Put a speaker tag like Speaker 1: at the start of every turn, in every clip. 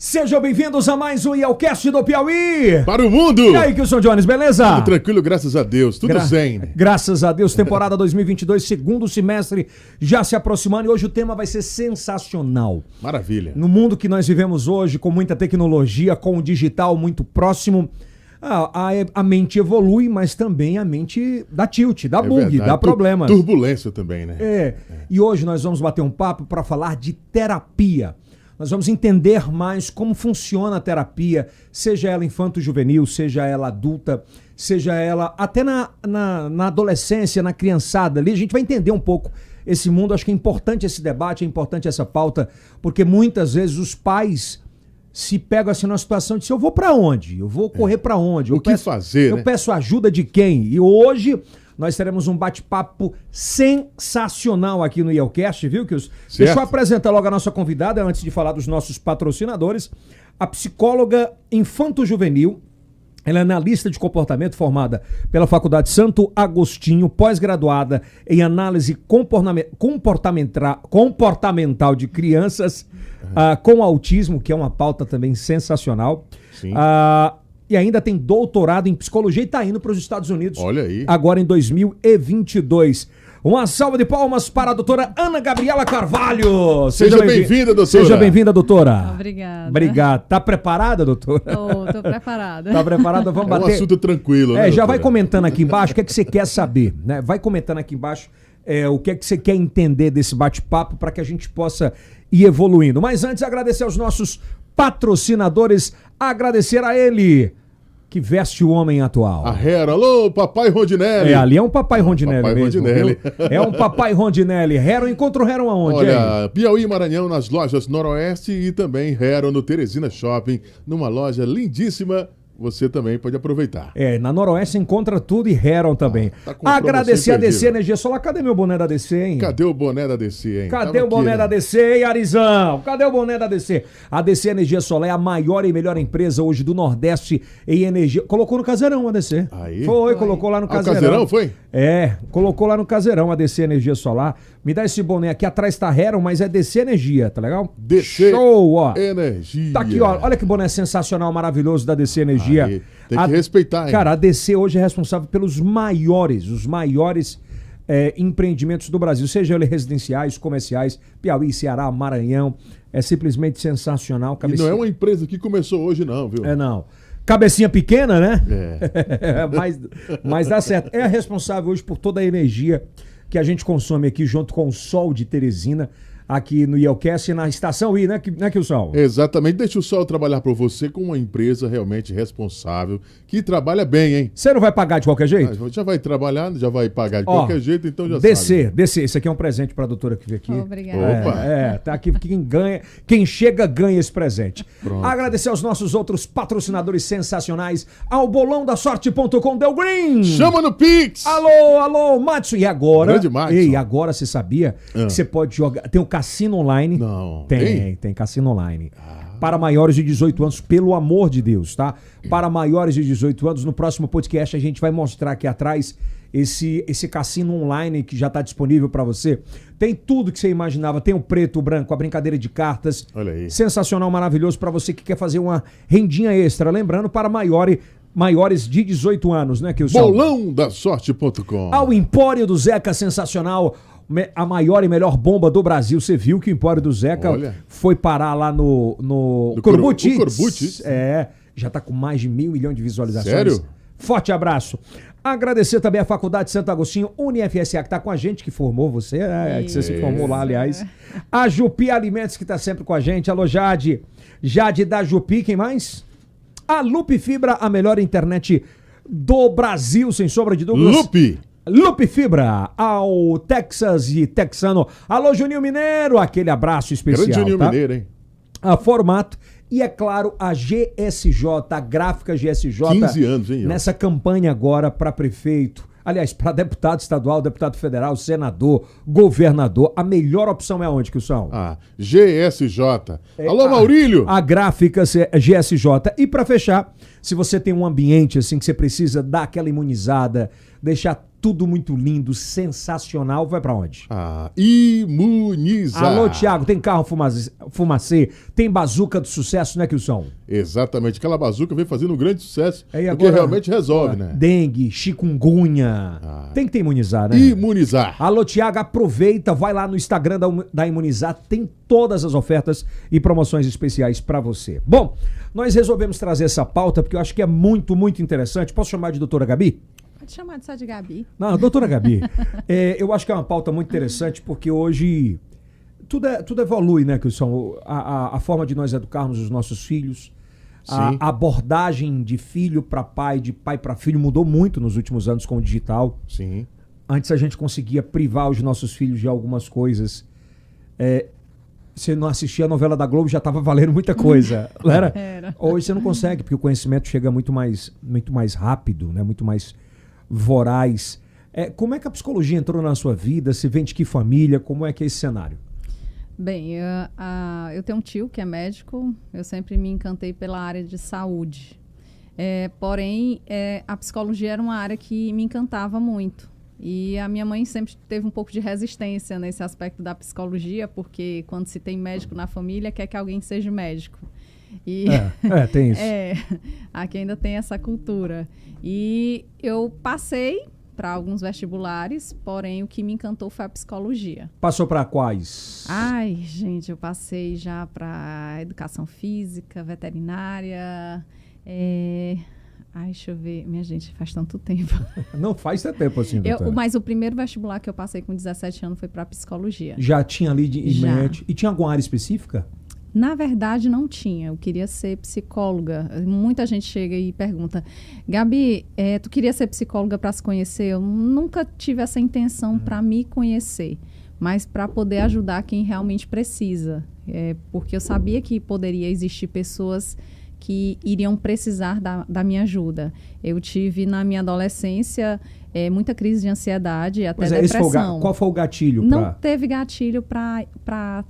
Speaker 1: Sejam bem-vindos a mais um IELCast do Piauí.
Speaker 2: Para o mundo!
Speaker 1: E aí, Kilson Jones, beleza?
Speaker 2: Tudo tranquilo, graças a Deus. Tudo zen.
Speaker 1: Graças a Deus, temporada 2022, segundo semestre já se aproximando. E hoje o tema vai ser sensacional.
Speaker 2: Maravilha.
Speaker 1: No mundo que nós vivemos hoje, com muita tecnologia, com o digital muito próximo, a mente evolui, mas também a mente dá tilt, dá bug,
Speaker 2: verdade.
Speaker 1: dá problemas.
Speaker 2: Turbulência também, né?
Speaker 1: E hoje nós vamos bater um papo para falar de terapia. Nós vamos entender mais como funciona a terapia, seja ela infanto-juvenil, seja ela adulta, seja ela até na adolescência, na criançada ali. A gente vai entender um pouco esse mundo. Acho que é importante esse debate, é importante essa pauta, porque muitas vezes os pais se pegam assim numa situação de eu vou pra onde? Eu vou correr pra onde?
Speaker 2: O que fazer, né?
Speaker 1: Eu peço ajuda de quem? E hoje nós teremos um bate-papo sensacional aqui no IELCast, viu, Kilson? Deixa eu apresentar logo a nossa convidada, antes de falar dos nossos patrocinadores, a psicóloga infanto-juvenil. Ela é analista de comportamento formada pela Faculdade Santo Agostinho, pós-graduada em análise comportamental de crianças com autismo, que é uma pauta também sensacional.
Speaker 2: Sim.
Speaker 1: E ainda tem doutorado em psicologia e está indo para os Estados Unidos.
Speaker 2: Olha aí.
Speaker 1: Agora em 2022. Uma salva de palmas para a doutora Ana Gabriela Carvalho.
Speaker 2: Seja bem-vinda, doutora.
Speaker 1: Seja bem-vinda, doutora.
Speaker 3: Obrigada.
Speaker 1: Obrigado. Tá preparada, doutora?
Speaker 3: Tô preparada.
Speaker 1: Tá preparada? Vamos bater.
Speaker 2: É um assunto tranquilo, né,
Speaker 1: já
Speaker 2: doutora?
Speaker 1: vai comentando aqui embaixo o que é que você quer saber, né? Vai comentando aqui embaixo o que é que você quer entender desse bate-papo para que a gente possa ir evoluindo. Mas antes, agradecer aos nossos patrocinadores, agradecer a ele que veste o homem atual.
Speaker 2: A Hera, alô, papai Rondinelli.
Speaker 1: Ali é um papai Rondinelli
Speaker 2: papai
Speaker 1: mesmo,
Speaker 2: Rondinelli.
Speaker 1: É um papai Rondinelli. Hero, encontra o Hero aonde?
Speaker 2: Olha, Piauí e Maranhão nas lojas Noroeste e também Hero no Teresina Shopping, numa loja lindíssima. Você também pode aproveitar.
Speaker 1: Na Noroeste encontra tudo e Heron também. Agradecer a DC Energia Solar. Cadê meu boné da DC, hein?
Speaker 2: Cadê o boné da DC, hein?
Speaker 1: Cadê o boné da DC, hein, Arizão? Cadê o boné da DC? A DC Energia Solar é a maior e melhor empresa hoje do Nordeste em energia. Colocou no Caseirão a DC.
Speaker 2: Aí?
Speaker 1: Foi, colocou lá no Caseirão.
Speaker 2: O Caseirão foi?
Speaker 1: Colocou lá no Caseirão a DC Energia Solar. Me dá esse boné aqui, atrás tá Heron, mas é DC Energia, tá legal?
Speaker 2: DC
Speaker 1: Show, ó.
Speaker 2: Energia.
Speaker 1: Tá aqui, ó. Olha que boné sensacional, maravilhoso da DC Energia.
Speaker 2: Aí, tem que respeitar, hein?
Speaker 1: Cara, a DC hoje é responsável pelos os maiores empreendimentos do Brasil, seja eles residenciais, comerciais, Piauí, Ceará, Maranhão. É simplesmente sensacional.
Speaker 2: E não é uma empresa que começou hoje, não, viu?
Speaker 1: Não. Cabecinha pequena, né? Mas dá certo. É a responsável hoje por toda a energia que a gente consome aqui junto com o Sol de Teresina, aqui no IELCast, na Estação I, né, Kilson?
Speaker 2: Exatamente. Deixa o Sol trabalhar por você com uma empresa realmente responsável, que trabalha bem, hein?
Speaker 1: Você não vai pagar de qualquer jeito?
Speaker 2: Já vai trabalhar, já vai pagar de qualquer jeito, então já sabe.
Speaker 1: DC. Esse aqui é um presente para a doutora que veio aqui.
Speaker 3: Obrigada.
Speaker 2: Opa.
Speaker 1: Tá aqui. Quem chega ganha esse presente.
Speaker 2: Pronto.
Speaker 1: Agradecer aos nossos outros patrocinadores sensacionais, ao bolão da sorte.com, Del Green.
Speaker 2: Chama no Pix!
Speaker 1: Alô, Matson. E agora?
Speaker 2: Grande Matson.
Speaker 1: E agora você sabia que você pode jogar... Tem o Cassino Online.
Speaker 2: Não.
Speaker 1: Tem Cassino Online. Para maiores de 18 anos, pelo amor de Deus, tá? Para maiores de 18 anos, no próximo podcast a gente vai mostrar aqui atrás esse cassino online que já está disponível para você. Tem tudo que você imaginava. Tem o preto, o branco, a brincadeira de cartas.
Speaker 2: Olha aí.
Speaker 1: Sensacional, maravilhoso para você que quer fazer uma rendinha extra. Lembrando, para maiores de 18 anos, né, Kilson?
Speaker 2: Bolão da sorte.com.
Speaker 1: Ao Empório do Zeca, sensacional. A maior e melhor bomba do Brasil. Você viu que o Empório do Zeca foi parar lá no Corbucci.
Speaker 2: Corbucci.
Speaker 1: Já está com mais de 1.000 milhões de visualizações.
Speaker 2: Sério?
Speaker 1: Forte abraço. Agradecer também a Faculdade Santo Agostinho, UniFSA, que está com a gente, que formou você, que você se formou lá, aliás. A Jupi Alimentos, que está sempre com a gente. Alô, Jade. Jade da Jupi, quem mais? A Lupe Fibra, a melhor internet do Brasil, sem sombra de dúvidas. Lupe Fibra, ao Texas e Texano. Alô, Juninho Mineiro, aquele abraço especial.
Speaker 2: Grande Juninho Mineiro, hein?
Speaker 1: A Formato e, é claro, a GSJ, a gráfica GSJ.
Speaker 2: 15 anos, hein?
Speaker 1: Nessa campanha agora para prefeito. Aliás, para deputado estadual, deputado federal, senador, governador. A melhor opção é onde, Kilson?
Speaker 2: GSJ. Alô, Maurílio!
Speaker 1: A gráfica GSJ. E para fechar, se você tem um ambiente assim que você precisa dar aquela imunizada, deixar tudo muito lindo, sensacional. Vai pra onde?
Speaker 2: Imunizar.
Speaker 1: Alô, Thiago, tem carro Fumacê, tem bazuca do sucesso, né, Kilson?
Speaker 2: Exatamente, aquela bazuca vem fazendo um grande sucesso,
Speaker 1: Aí
Speaker 2: porque
Speaker 1: agora,
Speaker 2: realmente resolve, né?
Speaker 1: Dengue, chikungunya, tem que ter imunizar, né?
Speaker 2: Imunizar.
Speaker 1: Alô, Thiago, aproveita, vai lá no Instagram da Imunizar, tem todas as ofertas e promoções especiais pra você. Bom, nós resolvemos trazer essa pauta porque eu acho que é muito, muito interessante. Posso chamar de doutora Gabi?
Speaker 3: Pode chamar só de Gabi.
Speaker 1: Não, doutora Gabi, eu acho que é uma pauta muito interessante porque hoje tudo evolui, né, Kilson? A forma de nós educarmos os nossos filhos, a abordagem de filho para pai, de pai para filho mudou muito nos últimos anos com o digital.
Speaker 2: Sim.
Speaker 1: Antes a gente conseguia privar os nossos filhos de algumas coisas. Você não assistia a novela da Globo, já estava valendo muita coisa. Era?
Speaker 3: Era.
Speaker 1: Hoje você não consegue, porque o conhecimento chega muito mais rápido, né? Muito mais voraz. Como é que a psicologia entrou na sua vida? Você vem de que família? Como é que é esse cenário?
Speaker 3: Bem, eu tenho um tio que é médico, eu sempre me encantei pela área de saúde. Porém, a psicologia era uma área que me encantava muito. E a minha mãe sempre teve um pouco de resistência nesse aspecto da psicologia, porque quando se tem médico na família, quer que alguém seja médico. E
Speaker 1: tem isso.
Speaker 3: Aqui ainda tem essa cultura. E eu passei para alguns vestibulares, porém o que me encantou foi a psicologia.
Speaker 1: Passou para quais?
Speaker 3: Ai, gente, eu passei já para educação física, veterinária. Deixa eu ver. Minha gente, faz tanto tempo.
Speaker 1: Não faz tanto tempo assim, doutora.
Speaker 3: Mas o primeiro vestibular que eu passei com 17 anos foi para psicologia.
Speaker 1: Já tinha ali de
Speaker 3: Já.
Speaker 1: mente. E tinha alguma área específica?
Speaker 3: Na verdade, não tinha. Eu queria ser psicóloga. Muita gente chega e pergunta, Gabi, tu queria ser psicóloga para se conhecer? Eu nunca tive essa intenção para me conhecer, mas para poder ajudar quem realmente precisa. Porque eu sabia que poderia existir pessoas que iriam precisar da minha ajuda. Eu tive, na minha adolescência, muita crise de ansiedade, até depressão.
Speaker 1: Qual foi o gatilho?
Speaker 3: Não teve gatilho para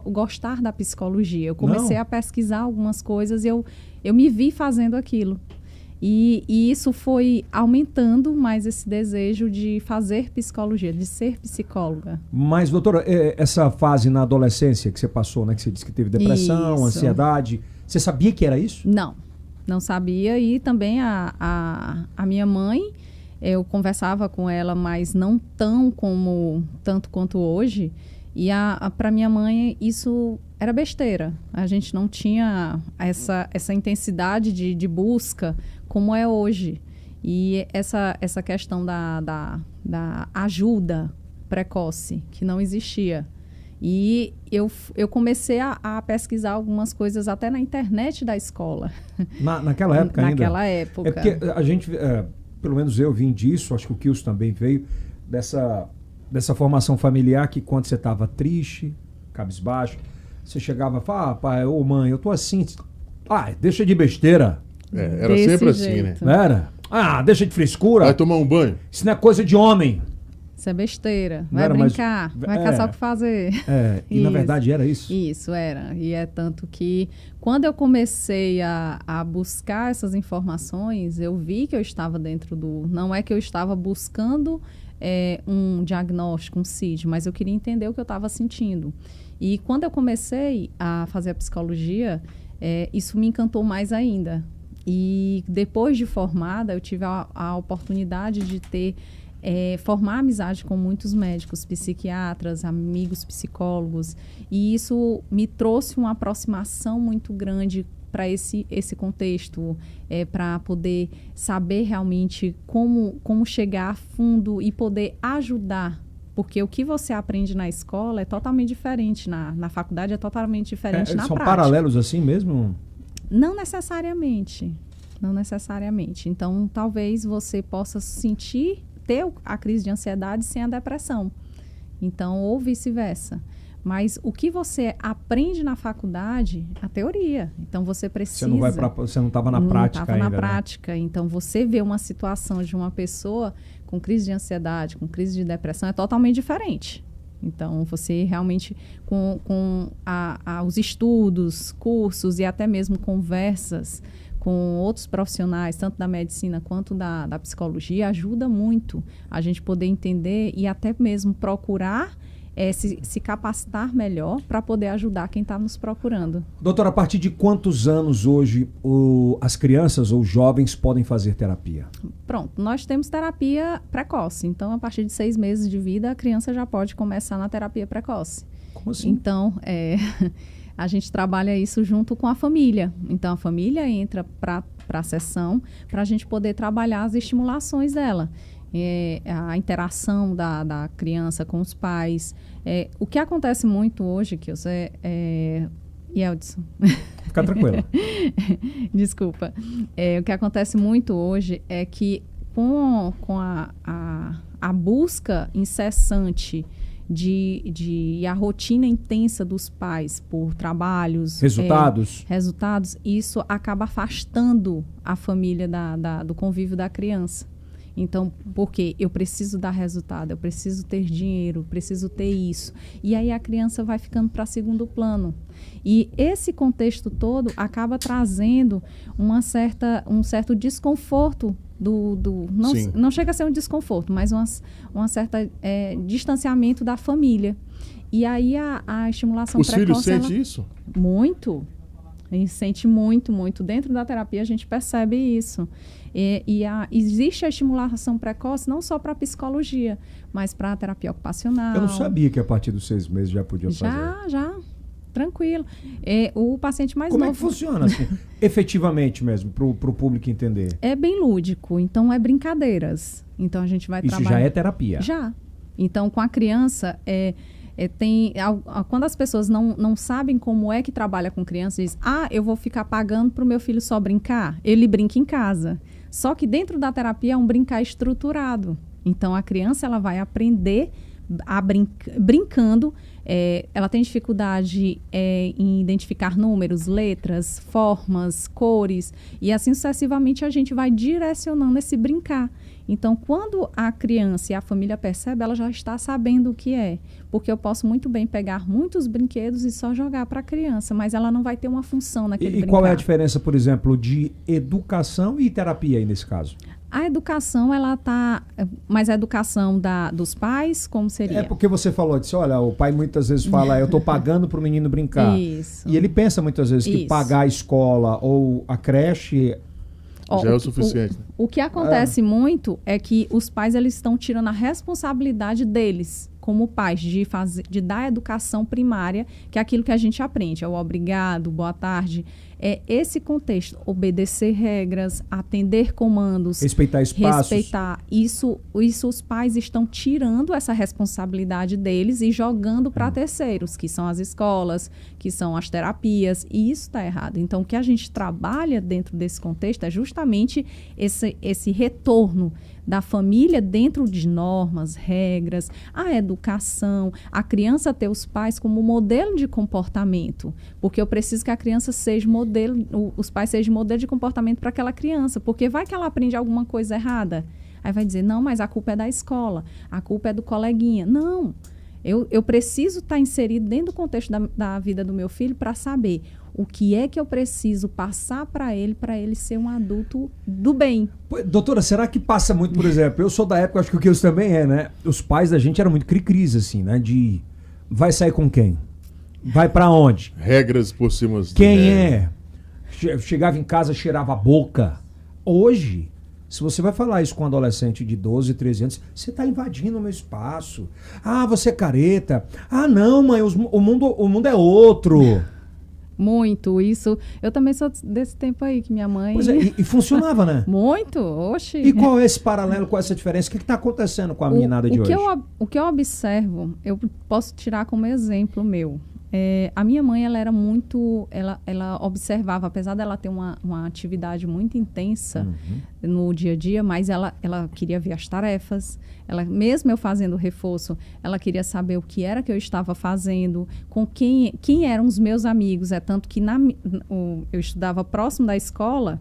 Speaker 3: gostar da psicologia. Eu comecei a pesquisar algumas coisas e eu me vi fazendo aquilo. E isso foi aumentando mais esse desejo de fazer psicologia, de ser psicóloga.
Speaker 1: Mas, doutora, essa fase na adolescência que você passou, né? Que você disse que teve depressão,
Speaker 3: Isso.
Speaker 1: Você sabia que era isso?
Speaker 3: Não sabia. E também a minha mãe, eu conversava com ela, mas não tanto quanto hoje. E para minha mãe isso era besteira. A gente não tinha essa intensidade de busca como é hoje. E essa questão da ajuda precoce, que não existia. E eu comecei a pesquisar algumas coisas até na internet da escola.
Speaker 1: Naquela época ainda?
Speaker 3: Naquela época.
Speaker 1: Porque a gente, pelo menos eu vim disso, acho que o Kilson também veio, dessa formação familiar que quando você estava triste, cabisbaixo, você chegava e falava, pai, ô mãe, eu tô assim, deixa de besteira.
Speaker 2: Era sempre assim, né?
Speaker 1: Não era? Deixa de frescura.
Speaker 2: Vai tomar um banho.
Speaker 1: Isso não é coisa de homem.
Speaker 3: Isso é besteira. Vai brincar, vai caçar o que fazer.
Speaker 1: E na verdade era isso?
Speaker 3: Isso, era. E é tanto que quando eu comecei a buscar essas informações, eu vi que eu estava dentro não é que eu estava buscando um diagnóstico, um CID, mas eu queria entender o que eu estava sentindo. E quando eu comecei a fazer a psicologia, isso me encantou mais ainda. E depois de formada, eu tive a oportunidade de formar amizade com muitos médicos, psiquiatras, amigos psicólogos. E isso me trouxe uma aproximação muito grande para esse contexto, para poder saber realmente como chegar a fundo e poder ajudar. Porque o que você aprende na escola é totalmente diferente, na faculdade é totalmente diferente na
Speaker 1: prática. São paralelos assim mesmo?
Speaker 3: Não necessariamente. Não necessariamente. Então, talvez você possa ter a crise de ansiedade sem a depressão. Então, ou vice-versa. Mas o que você aprende na faculdade, a teoria. Então, você precisa...
Speaker 1: Você não estava na prática ainda. Não estava
Speaker 3: na prática. Então, você vê uma situação de uma pessoa com crise de ansiedade, com crise de depressão, é totalmente diferente. Então, você realmente, com os estudos, cursos e até mesmo conversas com outros profissionais, tanto da medicina quanto da psicologia, ajuda muito a gente poder entender e até mesmo procurar se capacitar melhor para poder ajudar quem está nos procurando.
Speaker 1: Doutora, a partir de quantos anos hoje as crianças ou jovens podem fazer terapia?
Speaker 3: Pronto, nós temos terapia precoce. Então, a partir de 6 meses de vida, a criança já pode começar na terapia precoce.
Speaker 1: Como assim?
Speaker 3: Então, a gente trabalha isso junto com a família. Então, a família entra para a sessão para a gente poder trabalhar as estimulações dela. A interação da criança com os pais. O que acontece muito hoje, que você... Yeldson.
Speaker 1: Fica tranquila.
Speaker 3: Desculpa. O que acontece muito hoje é que com a busca incessante e a rotina intensa dos pais por trabalhos... Resultados, isso acaba afastando a família do convívio da criança. Então, porque eu preciso dar resultado, eu preciso ter dinheiro, preciso ter isso. E aí a criança vai ficando para segundo plano. E esse contexto todo acaba trazendo um certo desconforto não chega a ser um desconforto, mas uma certa distanciamento da família. E aí a estimulação precoce...
Speaker 2: Os filhos sentem isso?
Speaker 3: Muito. A gente sente muito, muito. Dentro da terapia a gente percebe isso. Existe a estimulação precoce não só para a psicologia, mas para a terapia ocupacional.
Speaker 1: Eu não sabia que a partir dos 6 meses já podia fazer.
Speaker 3: Já. Tranquilo. O paciente mais
Speaker 1: novo...
Speaker 3: novo...
Speaker 1: Como é que funciona, assim, efetivamente mesmo, para o público entender?
Speaker 3: É bem lúdico. Então, é brincadeiras. Então, a gente vai trabalhar...
Speaker 1: Isso já é terapia?
Speaker 3: Já. Então, com a criança... quando as pessoas não sabem como é que trabalha com criança, diz, eu vou ficar pagando para o meu filho só brincar. Ele brinca em casa. Só que dentro da terapia é um brincar estruturado. Então, a criança ela vai aprender brincando. Ela tem dificuldade em identificar números, letras, formas, cores. E assim sucessivamente a gente vai direcionando esse brincar. Então, quando a criança e a família percebe, ela já está sabendo o que é. Porque eu posso muito bem pegar muitos brinquedos e só jogar para a criança, mas ela não vai ter uma função naquele brincar.
Speaker 1: E qual é a diferença, por exemplo, de educação e terapia aí nesse caso?
Speaker 3: A educação, ela está... Mas a educação dos pais, como seria?
Speaker 1: É porque você falou, disse, olha, o pai muitas vezes fala, eu estou pagando para o menino brincar.
Speaker 3: Isso.
Speaker 1: E ele pensa muitas vezes que pagar a escola ou a creche...
Speaker 2: Já é o suficiente.
Speaker 3: O que acontece muito é que os pais eles estão tirando a responsabilidade deles, como pais, de dar a educação primária, que é aquilo que a gente aprende. É o obrigado, boa tarde. É esse contexto. Obedecer regras, atender comandos.
Speaker 1: Respeitar espaços.
Speaker 3: Respeitar. Isso os pais estão tirando essa responsabilidade deles e jogando para terceiros, que são as escolas, que são as terapias. E isso está errado. Então, o que a gente trabalha dentro desse contexto é justamente esse retorno da família dentro de normas, regras, a educação, a criança ter os pais como modelo de comportamento, porque eu preciso que a criança seja modelo, os pais sejam modelo de comportamento para aquela criança, porque vai que ela aprende alguma coisa errada, aí vai dizer, não, mas a culpa é da escola, a culpa é do coleguinha. Não, eu preciso estar inserido dentro do contexto da vida do meu filho para saber o que é que eu preciso passar para ele ser um adulto do bem.
Speaker 1: Doutora, será que passa muito, por exemplo, eu sou da época, acho que o Kilson também né? Os pais da gente eram muito cri-cris, assim, né? De vai sair com quem? Vai para onde?
Speaker 2: Regras por cima.
Speaker 1: Quem é? Chegava em casa, cheirava a boca. Hoje, se você vai falar isso com um adolescente de 12, 13 anos, você está invadindo o meu espaço. Você é careta. Não, mãe, o mundo é outro.
Speaker 3: Muito, isso. Eu também sou desse tempo aí, que minha mãe...
Speaker 1: Pois é, e funcionava, né?
Speaker 3: Muito, oxe.
Speaker 1: E qual é esse paralelo, qual é essa diferença? O que está acontecendo com a meninada de hoje?
Speaker 3: O que eu observo, eu posso tirar como exemplo meu. A minha mãe, ela era muito... Ela observava, apesar dela ter uma atividade muito intensa no dia a dia, mas ela queria ver as tarefas. Mesmo eu fazendo reforço, ela queria saber o que era que eu estava fazendo, com quem eram os meus amigos. Tanto que eu estudava próximo da escola,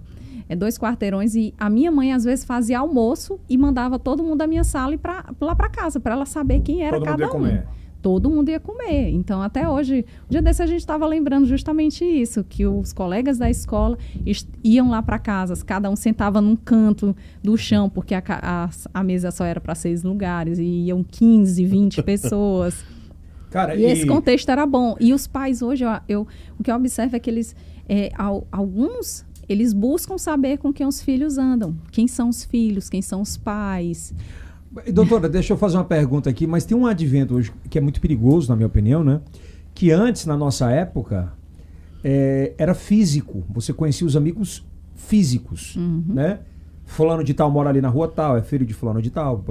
Speaker 3: 2 quarteirões, e a minha mãe às vezes fazia almoço e mandava todo mundo da minha sala ir lá para casa, para ela saber quem era cada um. todo mundo ia comer. Então, até hoje, um dia desse a gente estava lembrando justamente isso, que os colegas da escola iam lá para casa, cada um sentava num canto do chão, porque a mesa só era para 6 lugares, e iam 15, 20 pessoas.
Speaker 1: Cara,
Speaker 3: e esse contexto era bom. E os pais hoje, o que eu observo é que eles, alguns, eles buscam saber com quem os filhos andam. Quem são os filhos, quem são os pais.
Speaker 1: Doutora, deixa eu fazer uma pergunta aqui, mas tem um advento hoje que é muito perigoso, na minha opinião, né? Que antes, na nossa época, era físico. Você conhecia os amigos físicos, né? Fulano de tal mora ali na rua tal, é filho de fulano de tal.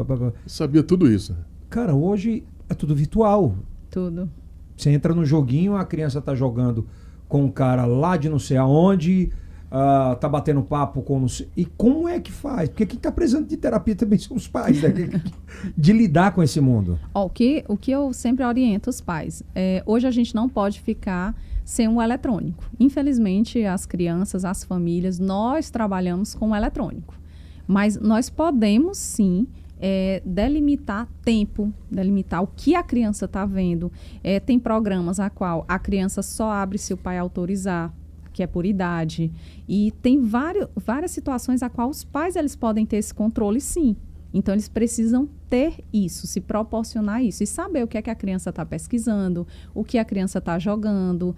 Speaker 2: Sabia tudo isso.
Speaker 1: Cara, hoje é tudo virtual.
Speaker 3: Tudo.
Speaker 1: Você entra no joguinho, a criança tá jogando com um cara lá de não sei aonde, tá batendo papo com não sei... E como é que faz? Porque quem tá precisando de terapia também são os pais, né? De lidar com esse mundo.
Speaker 3: O que eu sempre oriento os pais, hoje a gente não pode ficar sem um eletrônico. Infelizmente, as crianças, as famílias, nós trabalhamos com o eletrônico. Mas nós podemos, sim, delimitar tempo, delimitar o que a criança está vendo. Tem programas a qual a criança só abre se o pai autorizar, que é por idade. E tem várias situações a qual os pais eles podem ter esse controle, sim. Então, eles precisam ter isso, se proporcionar isso e saber o que é que a criança está pesquisando, o que a criança está jogando,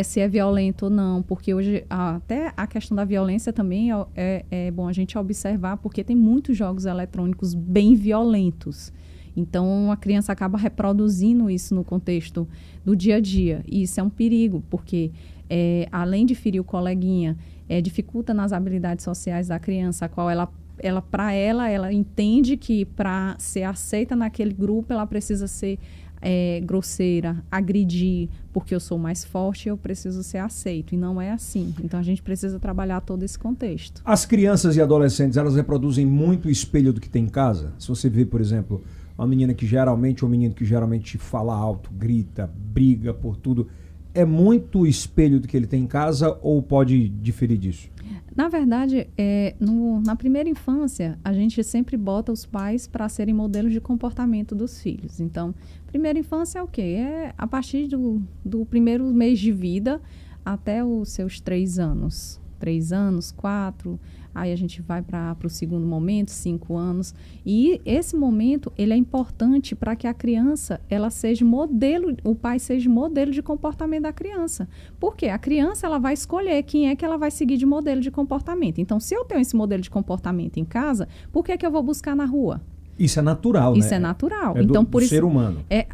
Speaker 3: se é violento ou não, porque hoje até a questão da violência também é bom a gente observar, porque tem muitos jogos eletrônicos bem violentos. Então, a criança acaba reproduzindo isso no contexto do dia a dia. E isso é um perigo, porque além de ferir o coleguinha, dificulta nas habilidades sociais da criança, a qual ela entende que para ser aceita naquele grupo, ela precisa ser grosseira, agredir, porque eu sou mais forte e eu preciso ser aceito. E não é assim. Então, a gente precisa trabalhar todo esse contexto.
Speaker 1: As crianças e adolescentes, elas reproduzem muito o espelho do que tem em casa? Se você vê, por exemplo, uma menina que geralmente, ou um menino que geralmente fala alto, grita, briga por tudo, é muito o espelho do que ele tem em casa ou pode diferir disso?
Speaker 3: Na verdade, na primeira infância, a gente sempre bota os pais para serem modelos de comportamento dos filhos. Então, primeira infância é o quê? A partir do primeiro mês de vida até os seus 3 anos. 3 anos, 4, aí a gente vai para o segundo momento, 5 anos. E esse momento, ele é importante para que a criança, ela seja modelo, o pai seja modelo de comportamento da criança. Por quê? A criança, ela vai escolher quem é que ela vai seguir de modelo de comportamento. Então, se eu tenho esse modelo de comportamento em casa, por que eu vou buscar na rua?
Speaker 1: Isso é natural, né?
Speaker 3: Isso é natural.
Speaker 1: Então,
Speaker 3: por isso,
Speaker 1: ser humano.
Speaker 3: É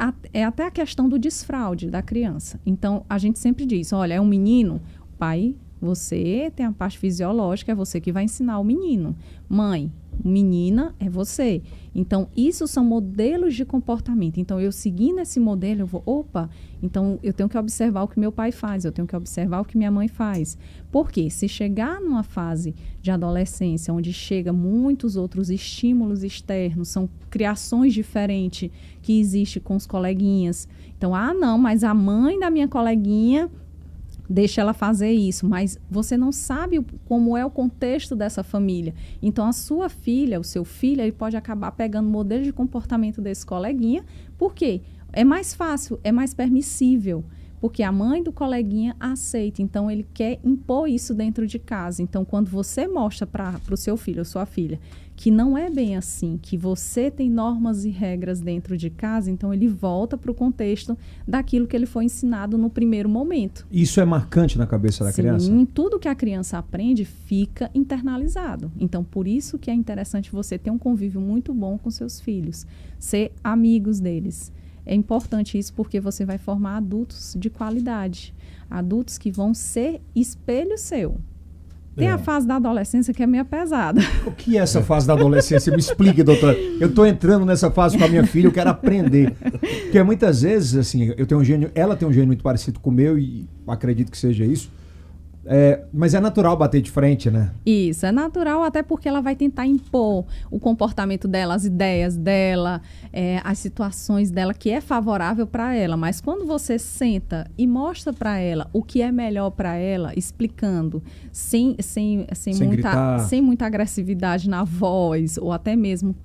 Speaker 3: até a questão do desfraude da criança. Então, a gente sempre diz, olha, é um menino, pai... Você tem a parte fisiológica, é você que vai ensinar o menino. Mãe, menina, é você. Então, isso são modelos de comportamento. Então, eu seguindo esse modelo, eu vou, então eu tenho que observar o que meu pai faz, eu tenho que observar o que minha mãe faz. Porque se chegar numa fase de adolescência, onde chega muitos outros estímulos externos, são criações diferentes que existem com os coleguinhas. Então, não, mas a mãe da minha coleguinha... Deixa ela fazer isso, mas você não sabe como é o contexto dessa família. Então, a sua filha, o seu filho, ele pode acabar pegando o modelo de comportamento desse coleguinha. Por quê? É mais fácil, é mais permissível, porque a mãe do coleguinha aceita. Então, ele quer impor isso dentro de casa. Então, quando você mostra para o seu filho ou sua filha que não é bem assim, que você tem normas e regras dentro de casa, então ele volta para o contexto daquilo que ele foi ensinado no primeiro momento.
Speaker 1: Isso é marcante na cabeça da criança?
Speaker 3: Sim, tudo que a criança aprende fica internalizado. Então, por isso que é interessante você ter um convívio muito bom com seus filhos, ser amigos deles. É importante isso porque você vai formar adultos de qualidade, adultos que vão ser espelho seu. Tem a fase da adolescência que é meio pesada.
Speaker 1: O que é essa fase da adolescência? Me explique, doutora. Eu estou entrando nessa fase com a minha filha, eu quero aprender. Porque muitas vezes, assim, ela tem um gênio muito parecido com o meu e acredito que seja isso. Mas é natural bater de frente, né?
Speaker 3: Isso, é natural até porque ela vai tentar impor o comportamento dela, as ideias dela, as situações dela, que é favorável para ela. Mas quando você senta e mostra para ela o que é melhor para ela, explicando, sem muita agressividade na voz, ou até mesmo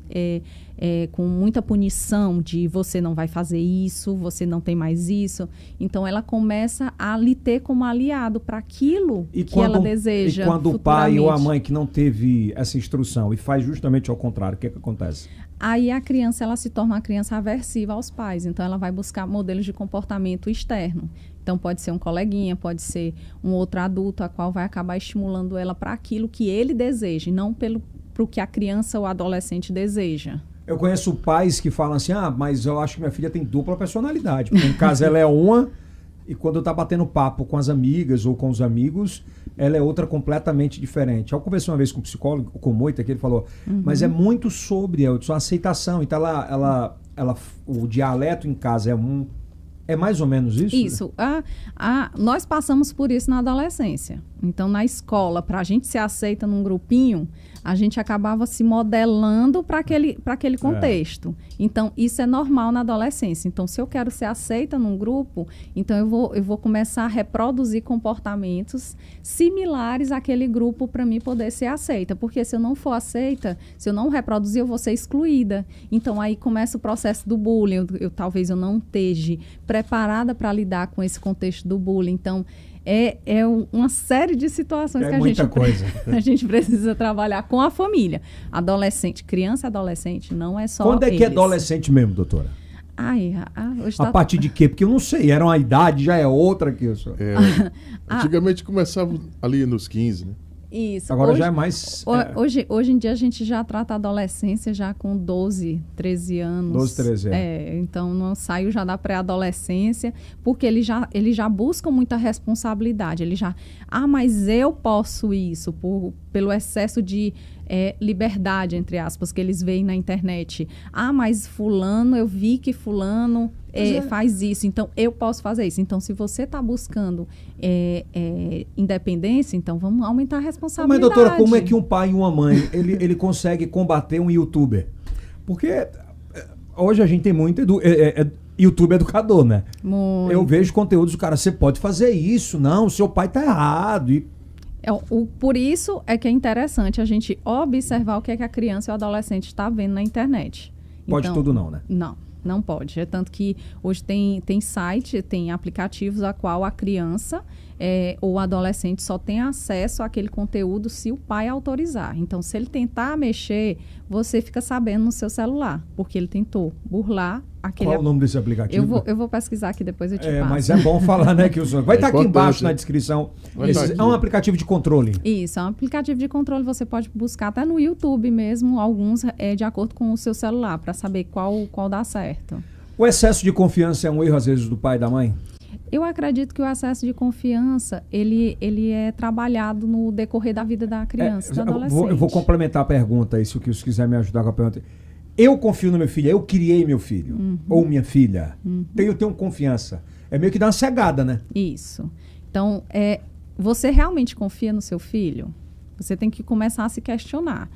Speaker 3: com muita punição de você não vai fazer isso, você não tem mais isso. Então, ela começa a lhe ter como aliado para aquilo que ela deseja.
Speaker 1: E quando o pai ou a mãe que não teve essa instrução e faz justamente ao contrário, o que acontece?
Speaker 3: Aí a criança, ela se torna uma criança aversiva aos pais. Então, ela vai buscar modelos de comportamento externo. Então, pode ser um coleguinha, pode ser um outro adulto, a qual vai acabar estimulando ela para aquilo que ele deseja, e não para o que a criança ou adolescente deseja.
Speaker 1: Eu conheço pais que falam assim, mas eu acho que minha filha tem dupla personalidade. Porque em casa ela é uma, e quando tá batendo papo com as amigas ou com os amigos, ela é outra completamente diferente. Eu conversei uma vez com um psicólogo, com o Moita, que ele falou, mas é muito sobre a aceitação. Então, o dialeto em casa é mais ou menos isso?
Speaker 3: Isso. Nós passamos por isso na adolescência. Então, na escola, para a gente ser aceita num grupinho, a gente acabava se modelando para aquele contexto. Então, isso é normal na adolescência. Então, se eu quero ser aceita num grupo, então eu vou começar a reproduzir comportamentos similares àquele grupo para mim poder ser aceita. Porque se eu não for aceita, se eu não reproduzir, eu vou ser excluída. Então, aí começa o processo do bullying. Talvez eu não esteja preparada para lidar com esse contexto do bullying. Então, é uma série de situações que a gente precisa trabalhar com a família. Adolescente, criança e adolescente, não é só
Speaker 1: Quando é que é adolescente mesmo, doutora?
Speaker 3: Hoje
Speaker 1: a partir de quê? Porque eu não sei, era uma idade, já é outra que eu sou.
Speaker 2: Antigamente começava ali nos 15, né?
Speaker 3: Isso.
Speaker 1: Agora já é mais...
Speaker 3: Hoje em dia a gente já trata a adolescência já com 12, 13 anos.
Speaker 1: 12, 13 anos.
Speaker 3: Então não saiu já da pré-adolescência, porque eles já buscam muita responsabilidade. Ele já, mas eu posso isso, pelo excesso de liberdade, entre aspas, que eles veem na internet. Mas fulano, eu vi que fulano... faz isso, então eu posso fazer isso. Então, se você está buscando independência, então vamos aumentar a responsabilidade.
Speaker 1: Mas, doutora, como é que um pai e uma mãe ele consegue combater um youtuber? Porque hoje a gente tem muito YouTube educador, né?
Speaker 3: Muito.
Speaker 1: Eu vejo conteúdos do cara, você pode fazer isso, não, seu pai tá errado.
Speaker 3: Por isso é que é interessante a gente observar o que é que a criança e o adolescente está vendo na internet.
Speaker 1: Pode tudo não, né?
Speaker 3: Não pode. É tanto que hoje tem site, tem aplicativos a qual a criança ou o adolescente só tem acesso àquele conteúdo se o pai autorizar. Então, se ele tentar mexer, você fica sabendo no seu celular, porque ele tentou burlar aquele...
Speaker 1: Qual é o nome desse aplicativo?
Speaker 3: Eu vou pesquisar aqui, depois eu te passo.
Speaker 1: Mas é bom falar, né? Que vai estar aqui embaixo na descrição. É um aplicativo de controle.
Speaker 3: Isso, é um aplicativo de controle. Você pode buscar até no YouTube mesmo, alguns de acordo com o seu celular, para saber qual dá certo.
Speaker 1: O excesso de confiança é um erro, às vezes, do pai e da mãe?
Speaker 3: Eu acredito que o excesso de confiança, ele é trabalhado no decorrer da vida da criança, do adolescente.
Speaker 1: Eu vou complementar a pergunta aí, se o que você quiser me ajudar com a pergunta. Eu confio no meu filho, eu criei meu filho, ou minha filha. Eu tenho confiança. É meio que dar uma cegada, né?
Speaker 3: Isso. Então, você realmente confia no seu filho? Você tem que começar a se questionar.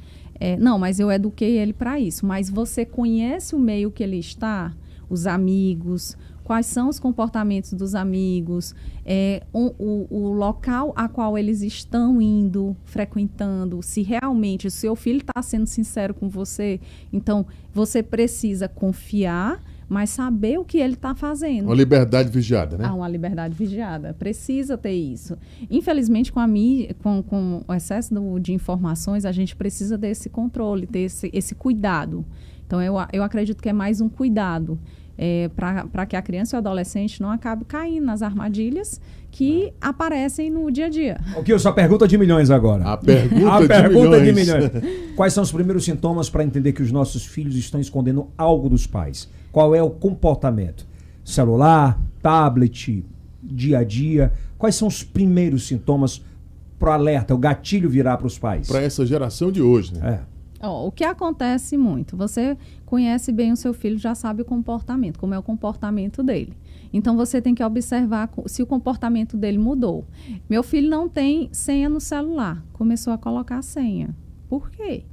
Speaker 3: Não, mas eu eduquei ele para isso. Mas você conhece o meio que ele está? Os amigos... Quais são os comportamentos dos amigos, o local a qual eles estão indo, frequentando, se realmente o seu filho está sendo sincero com você. Então, você precisa confiar, mas saber o que ele está fazendo.
Speaker 2: Uma liberdade vigiada, né?
Speaker 3: Uma liberdade vigiada. Precisa ter isso. Infelizmente, com o excesso de informações, a gente precisa desse controle, ter esse cuidado. Então, eu acredito que é mais um cuidado. Para que a criança e o adolescente não acabe caindo nas armadilhas que aparecem no dia a dia.
Speaker 1: Ok, sua pergunta de milhões agora.
Speaker 2: A pergunta de milhões.
Speaker 1: Quais são os primeiros sintomas para entender que os nossos filhos estão escondendo algo dos pais? Qual é o comportamento? Celular, tablet, dia a dia? Quais são os primeiros sintomas para o alerta, o gatilho virar para os pais?
Speaker 2: Para essa geração de hoje, né?
Speaker 3: O que acontece muito, você conhece bem o seu filho, já sabe o comportamento, como é o comportamento dele. Então, você tem que observar se o comportamento dele mudou. Meu filho não tem senha no celular, começou a colocar senha. Por quê?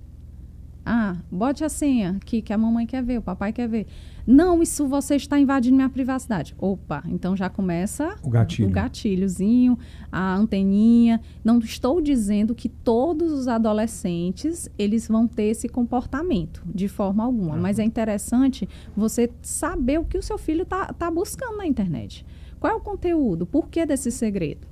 Speaker 3: Bote a senha aqui que a mamãe quer ver, o papai quer ver. Não, isso você está invadindo minha privacidade. Opa, então já começa
Speaker 1: o
Speaker 3: gatilhozinho, a anteninha. Não estou dizendo que todos os adolescentes eles vão ter esse comportamento de forma alguma, mas é interessante você saber o que o seu filho tá buscando na internet. Qual é o conteúdo? Por que desse segredo?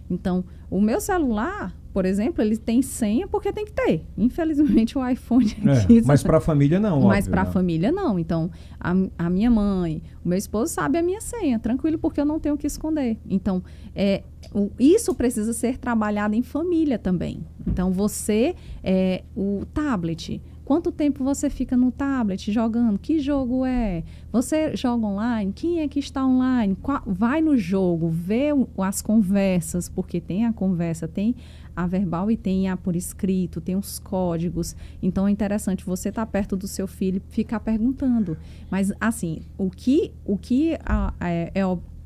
Speaker 3: Então, o meu celular, por exemplo, ele tem senha porque tem que ter. Infelizmente, o iPhone aqui...
Speaker 1: Mas para a família não,
Speaker 3: Mas para a família não. Então, a minha mãe, o meu esposo sabe a minha senha, tranquilo, porque eu não tenho o que esconder. Então, isso precisa ser trabalhado em família também. Então, o tablet... Quanto tempo você fica no tablet jogando? Que jogo é? Você joga online? Quem é que está online? Vai no jogo, vê as conversas, porque tem a conversa, tem a verbal e tem a por escrito, tem os códigos. Então, é interessante você estar perto do seu filho e ficar perguntando. Mas, assim, o que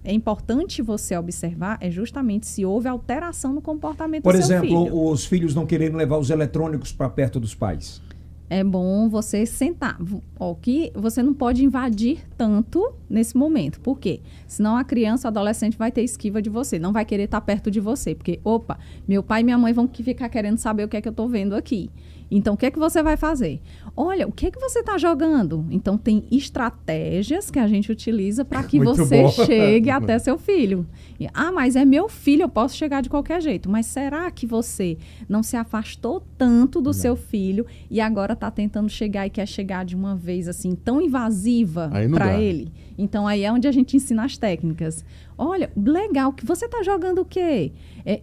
Speaker 3: é importante você observar é justamente se houve alteração no comportamento do seu filho.
Speaker 1: Por exemplo, os filhos não quererem levar os eletrônicos para perto dos pais.
Speaker 3: É bom você sentar. Que você não pode invadir tanto nesse momento. Por quê? Senão a criança, o adolescente vai ter esquiva de você. Não vai querer estar perto de você. Porque, meu pai e minha mãe vão ficar querendo saber o que é que eu estou vendo aqui. Então, o que é que você vai fazer? Olha, o que é que você está jogando? Então, tem estratégias que a gente utiliza para que você chegue até seu filho. Mas é meu filho, eu posso chegar de qualquer jeito. Mas será que você não se afastou tanto do seu filho e agora está tentando chegar e quer chegar de uma vez assim, tão invasiva para ele? Então, aí é onde a gente ensina as técnicas. Olha, legal, que você está jogando o quê?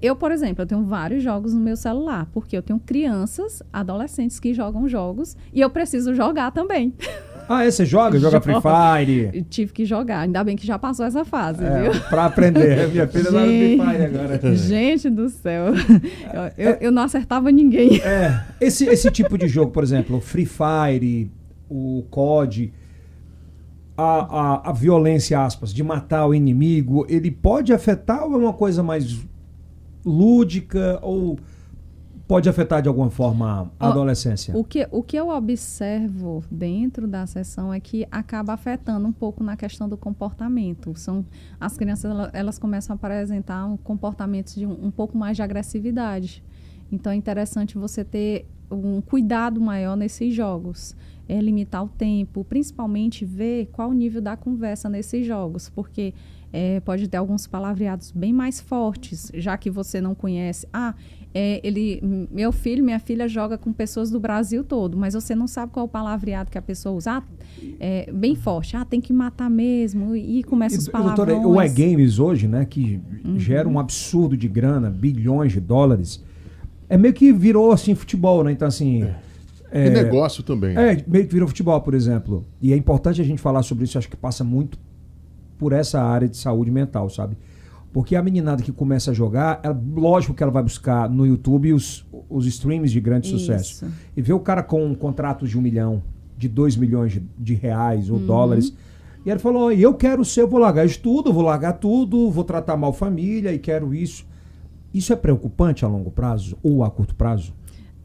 Speaker 3: Eu, por exemplo, eu tenho vários jogos no meu celular, porque eu tenho crianças, adolescentes que jogam jogos e eu preciso jogar também.
Speaker 1: Você joga? Joga Free Fire?
Speaker 3: Tive que jogar, ainda bem que já passou essa fase, viu?
Speaker 1: Pra aprender, minha filha tá no Free Fire agora.
Speaker 3: Gente do céu, eu não acertava ninguém.
Speaker 1: Esse tipo de jogo, por exemplo, o Free Fire, o COD... A violência, aspas, de matar o inimigo, ele pode afetar ou é uma coisa mais lúdica ou pode afetar de alguma forma a adolescência?
Speaker 3: O que eu observo dentro da sessão é que acaba afetando um pouco na questão do comportamento. As crianças elas começam a apresentar comportamentos de um pouco mais de agressividade. Então é interessante você ter um cuidado maior nesses jogos. Limitar o tempo, principalmente ver qual o nível da conversa nesses jogos, porque pode ter alguns palavreados bem mais fortes, já que você não conhece. Meu filho, minha filha joga com pessoas do Brasil todo, mas você não sabe qual é o palavreado que a pessoa usa. Bem forte, tem que matar mesmo, e começa os palavrões.
Speaker 1: Doutora, o e-games hoje, né, que gera um absurdo de grana, bilhões de dólares, meio que virou assim futebol, né? Então assim...
Speaker 2: E negócio também.
Speaker 1: Meio que virou futebol, por exemplo. E é importante a gente falar sobre isso, acho que passa muito por essa área de saúde mental, sabe? Porque a meninada que começa a jogar, lógico que ela vai buscar no YouTube os streams de grande sucesso. E ver o cara com contratos de 1 milhão, de 2 milhões de reais ou dólares. E ele falou, eu quero ser, eu vou largar isso tudo, vou largar tudo, vou tratar mal família e quero isso. Isso é preocupante a longo prazo ou a curto prazo?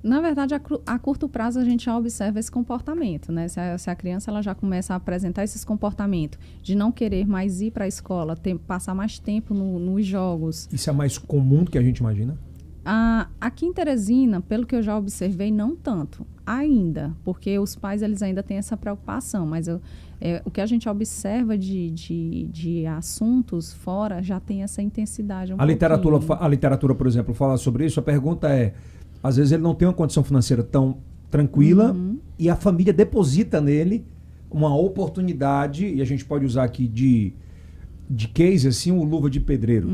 Speaker 3: Na verdade, a curto prazo a gente já observa esse comportamento, né? Se a criança ela já começa a apresentar esses comportamentos de não querer mais ir para a escola, passar mais tempo nos jogos.
Speaker 1: Isso é mais comum do que a gente imagina?
Speaker 3: Aqui em Teresina, pelo que eu já observei, não tanto ainda, porque os pais eles ainda têm essa preocupação, mas o que a gente observa de assuntos fora já tem essa intensidade. A
Speaker 1: literatura, por exemplo, fala sobre isso. A pergunta é, às vezes ele não tem uma condição financeira tão tranquila e a família deposita nele uma oportunidade, e a gente pode usar aqui de case, assim, o luva de pedreiro.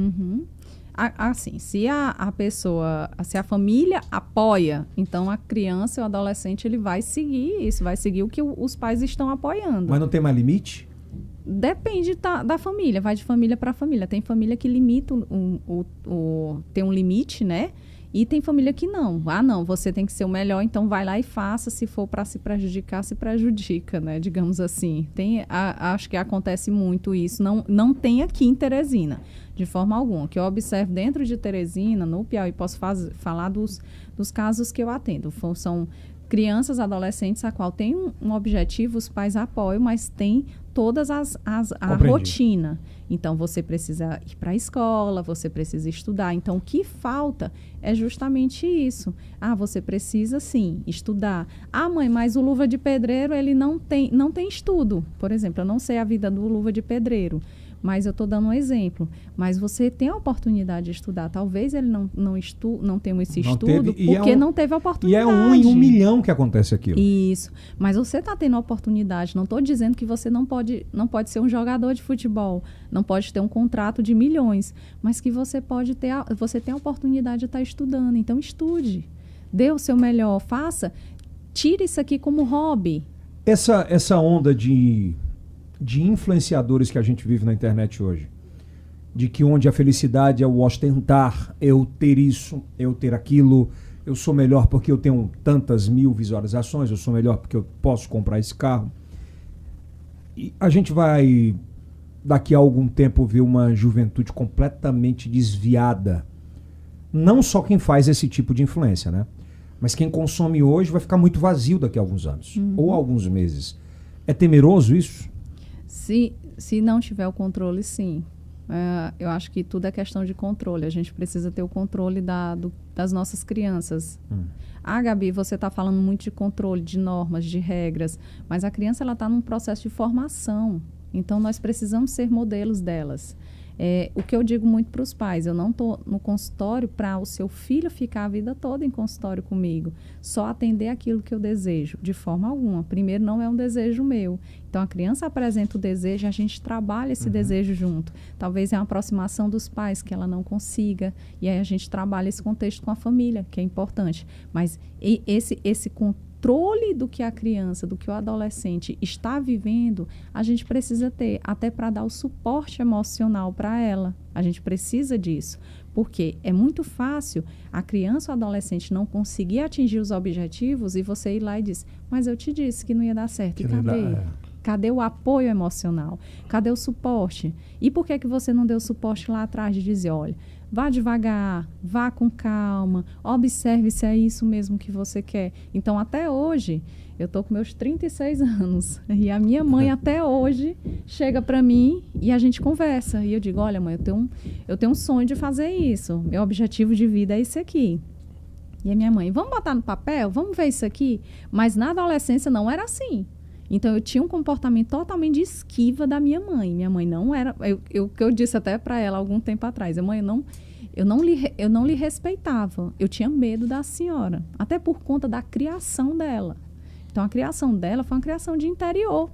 Speaker 3: Assim, se a família apoia, então a criança e o adolescente ele vai seguir isso, vai seguir o que os pais estão apoiando.
Speaker 1: Mas não tem mais limite?
Speaker 3: Depende da família, vai de família para família. Tem família que limita, tem um limite, né? E tem família que não. Não, você tem que ser o melhor, então vai lá e faça. Se for para se prejudicar, se prejudica, né? Digamos assim. Acho que acontece muito isso. Não tem aqui em Teresina, de forma alguma. O que eu observo dentro de Teresina, no Piauí, posso falar dos casos que eu atendo. São crianças, adolescentes, a qual tem um objetivo, os pais apoiam, mas tem todas a rotina. Então, você precisa ir para a escola, você precisa estudar. Então, o que falta é justamente isso. Você precisa, sim, estudar. Mãe, mas o Luva de Pedreiro, ele não tem estudo. Por exemplo, eu não sei a vida do Luva de Pedreiro, mas eu estou dando um exemplo. Mas você tem a oportunidade de estudar. Talvez ele não tenha esse estudo porque não teve a oportunidade.
Speaker 1: E é 1 em 1 milhão que acontece aquilo.
Speaker 3: Isso. Mas você está tendo a oportunidade. Não estou dizendo que você não pode ser um jogador de futebol, não pode ter um contrato de milhões, mas que você tem a oportunidade de estar estudando. Então, estude. Dê o seu melhor. Faça. Tire isso aqui como hobby.
Speaker 1: Essa onda de influenciadores que a gente vive na internet hoje, de que onde a felicidade é o ostentar, eu ter isso, eu ter aquilo, eu sou melhor porque eu tenho tantas mil visualizações, eu sou melhor porque eu posso comprar esse carro. E a gente vai, daqui a algum tempo, ver uma juventude completamente desviada. Não só quem faz esse tipo de influência, né? Mas quem consome hoje vai ficar muito vazio daqui a alguns anos, ou alguns meses. É temeroso isso?
Speaker 3: Se não tiver o controle, sim. Eu acho que tudo é questão de controle. A gente precisa ter o controle das nossas crianças. Gabi, você está falando muito de controle, de normas, de regras, mas a criança está num processo de formação. Então, nós precisamos ser modelos delas. O que eu digo muito para os pais, eu não estou no consultório para o seu filho ficar a vida toda em consultório comigo, só atender aquilo que eu desejo, de forma alguma. Primeiro, não é um desejo meu. Então, a criança apresenta o desejo, a gente trabalha esse desejo junto. Talvez é uma aproximação dos pais que ela não consiga, e aí a gente trabalha esse contexto com a família, que é importante. Mas esse controle do que a criança, do que o adolescente está vivendo, a gente precisa ter, até para dar o suporte emocional para ela. A gente precisa disso, porque é muito fácil a criança ou adolescente não conseguir atingir os objetivos e você ir lá e diz, mas eu te disse que não ia dar certo. E cadê? Cadê o apoio emocional? Cadê o suporte? E por que você não deu suporte lá atrás de dizer, olha, vá devagar, vá com calma, observe se é isso mesmo que você quer. Então, até hoje, eu estou com meus 36 anos e a minha mãe até hoje chega para mim e a gente conversa. E eu digo, olha mãe, eu tenho um sonho de fazer isso, meu objetivo de vida é esse aqui. E a minha mãe, vamos botar no papel? Vamos ver isso aqui? Mas na adolescência não era assim. Então, eu tinha um comportamento totalmente de esquiva da minha mãe. Minha mãe não era... Eu disse até para ela algum tempo atrás. Mãe, eu não lhe respeitava. Eu tinha medo da senhora. Até por conta da criação dela. Então, a criação dela foi uma criação de interior.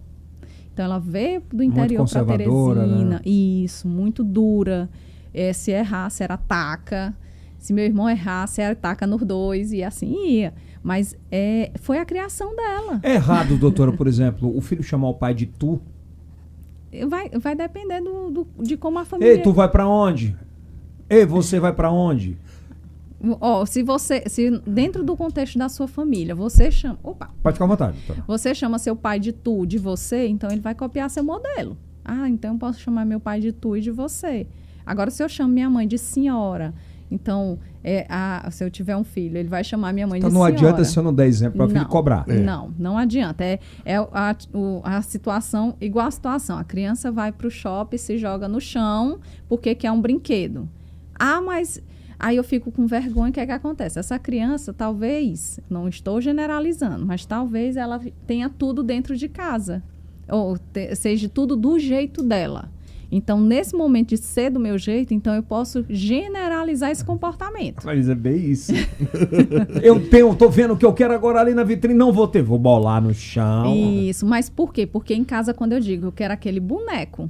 Speaker 3: Então, ela veio do interior para Teresina. Né? Isso, muito dura. Se errasse, era taca. Se meu irmão errasse, era taca nos dois. E assim ia. Mas foi a criação dela.
Speaker 1: É errado, doutora, por exemplo, o filho chamar o pai de tu?
Speaker 3: Vai depender de como a família...
Speaker 1: Ei, tu vai pra onde? Ei, você vai pra onde?
Speaker 3: Se dentro do contexto da sua família, você chama... Opa!
Speaker 1: Pode ficar à vontade, doutora.
Speaker 3: Você chama seu pai de tu, de você, então ele vai copiar seu modelo. Então eu posso chamar meu pai de tu e de você. Agora, se eu chamo minha mãe de senhora... Então, se eu tiver um filho, ele vai chamar minha mãe de senhora.
Speaker 1: Então não adianta se eu não der exemplo para o filho cobrar.
Speaker 3: Não adianta. A situação, igual a situação. A criança vai para o shopping, se joga no chão porque quer um brinquedo. Mas... Aí eu fico com vergonha, o que é que acontece? Essa criança, talvez, não estou generalizando, mas talvez ela tenha tudo dentro de casa. Ou seja tudo do jeito dela. Então, nesse momento de ser do meu jeito, então eu posso generalizar esse comportamento.
Speaker 1: Mas é bem isso. Tô vendo o que eu quero agora ali na vitrine, não vou ter, vou bolar no chão.
Speaker 3: Isso, mas por quê? Porque em casa, quando eu digo, eu quero aquele boneco.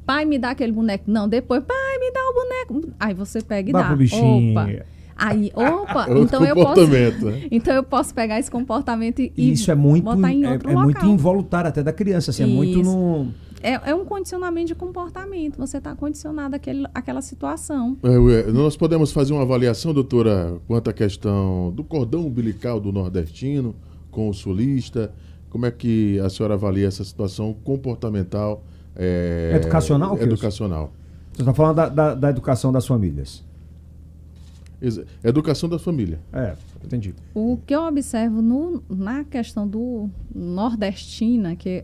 Speaker 3: Pai, me dá aquele boneco. Não, depois, pai, me dá o boneco. Aí você pega e dá.
Speaker 1: Pro bichinho.
Speaker 3: Então eu posso pegar esse comportamento e
Speaker 1: isso
Speaker 3: botar em outro local.
Speaker 1: Muito involuntário até da criança, assim, é muito no...
Speaker 3: É um condicionamento de comportamento. Você está condicionado àquela situação.
Speaker 2: Nós podemos fazer uma avaliação, doutora, quanto à questão do cordão umbilical do nordestino com o sulista. Como é que a senhora avalia essa situação comportamental?
Speaker 1: Educacional?
Speaker 2: Educacional.
Speaker 1: Você está falando da educação das famílias.
Speaker 2: Educação da família.
Speaker 1: Entendi.
Speaker 3: O que eu observo na questão do nordestina, que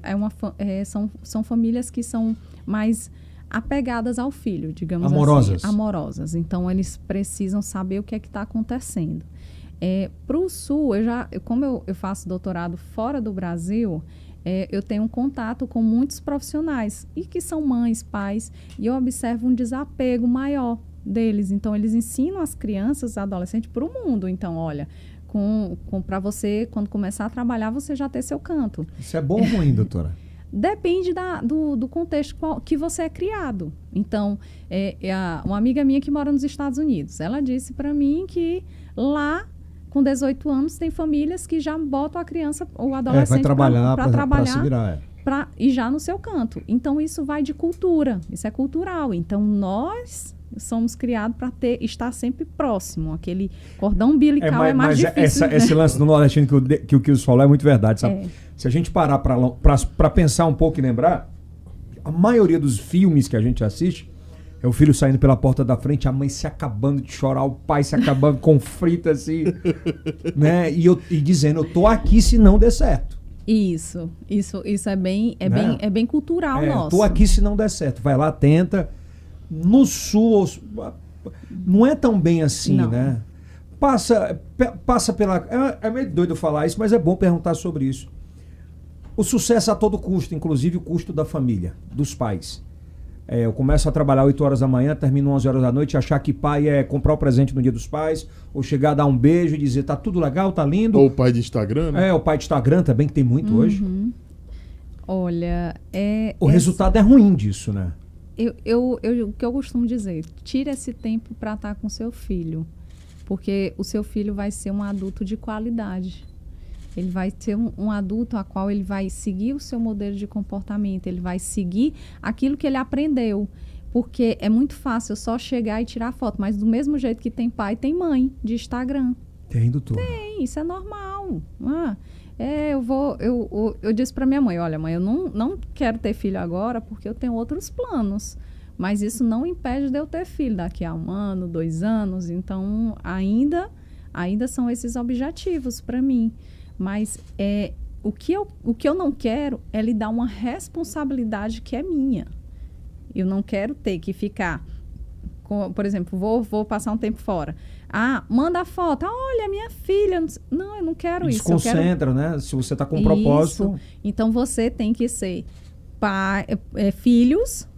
Speaker 3: são famílias que são mais apegadas ao filho, digamos
Speaker 1: amorosas.
Speaker 3: assim. Amorosas. Então, eles precisam saber o que é que está acontecendo. Para o Sul, como eu faço doutorado fora do Brasil, eu tenho um contato com muitos profissionais, e que são mães, pais, e eu observo um desapego maior deles. Então, eles ensinam as crianças, adolescentes, para o mundo. Então, olha, para você, quando começar a trabalhar, você já ter seu canto.
Speaker 1: Isso é bom ou ruim, doutora?
Speaker 3: Depende do contexto que você é criado. Então, uma amiga minha que mora nos Estados Unidos, ela disse para mim que lá, com 18 anos, tem famílias que já botam a criança ou adolescente para trabalhar
Speaker 1: se virar,
Speaker 3: e já no seu canto. Então, isso vai de cultura, isso é cultural. Então, nós somos criados para estar sempre próximo. Aquele cordão umbilical é mais difícil.
Speaker 1: Esse lance do nordestino que o Kilson falou é muito verdade, sabe? Se a gente parar para pensar um pouco e lembrar, a maioria dos filmes que a gente assiste é o filho saindo pela porta da frente, a mãe se acabando de chorar, o pai se acabando com frita, assim, né? E dizendo, eu tô aqui se não der certo.
Speaker 3: Isso é bem cultural nosso.
Speaker 1: Tô aqui se não der certo. Vai lá, tenta. No Sul, não é tão bem assim, não. Né? Passa pela... É meio doido falar isso, mas é bom perguntar sobre isso. O sucesso a todo custo, inclusive o custo da família, dos pais. Eu começo a trabalhar 8 horas da manhã, termino 11 horas da noite, achar que pai é comprar o presente no dia dos pais, ou chegar a dar um beijo e dizer, tá tudo legal, tá lindo.
Speaker 2: Ou o pai de Instagram, né?
Speaker 1: O pai de Instagram também, que tem muito hoje.
Speaker 3: Olha,
Speaker 1: o resultado é ruim disso, né?
Speaker 3: O que eu costumo dizer, tire esse tempo para estar com seu filho, porque o seu filho vai ser um adulto de qualidade. Ele vai ser um adulto a qual ele vai seguir o seu modelo de comportamento, ele vai seguir aquilo que ele aprendeu. Porque é muito fácil só chegar e tirar foto, mas do mesmo jeito que tem pai, tem mãe de Instagram.
Speaker 1: Tem, doutor.
Speaker 3: Tem, isso é normal. Eu disse para minha mãe, olha, mãe, eu não quero ter filho agora porque eu tenho outros planos. Mas isso não impede de eu ter filho daqui a 1 ano, 2 anos. Então, ainda são esses objetivos para mim. Mas o que eu não quero é lhe dar uma responsabilidade que é minha. Eu não quero ter que ficar, por exemplo, vou passar um tempo fora. Manda a foto. Olha, minha filha. Não, eu não quero isso.
Speaker 1: Desconcentra, né? Se você está com um propósito.
Speaker 3: Então, você tem que ser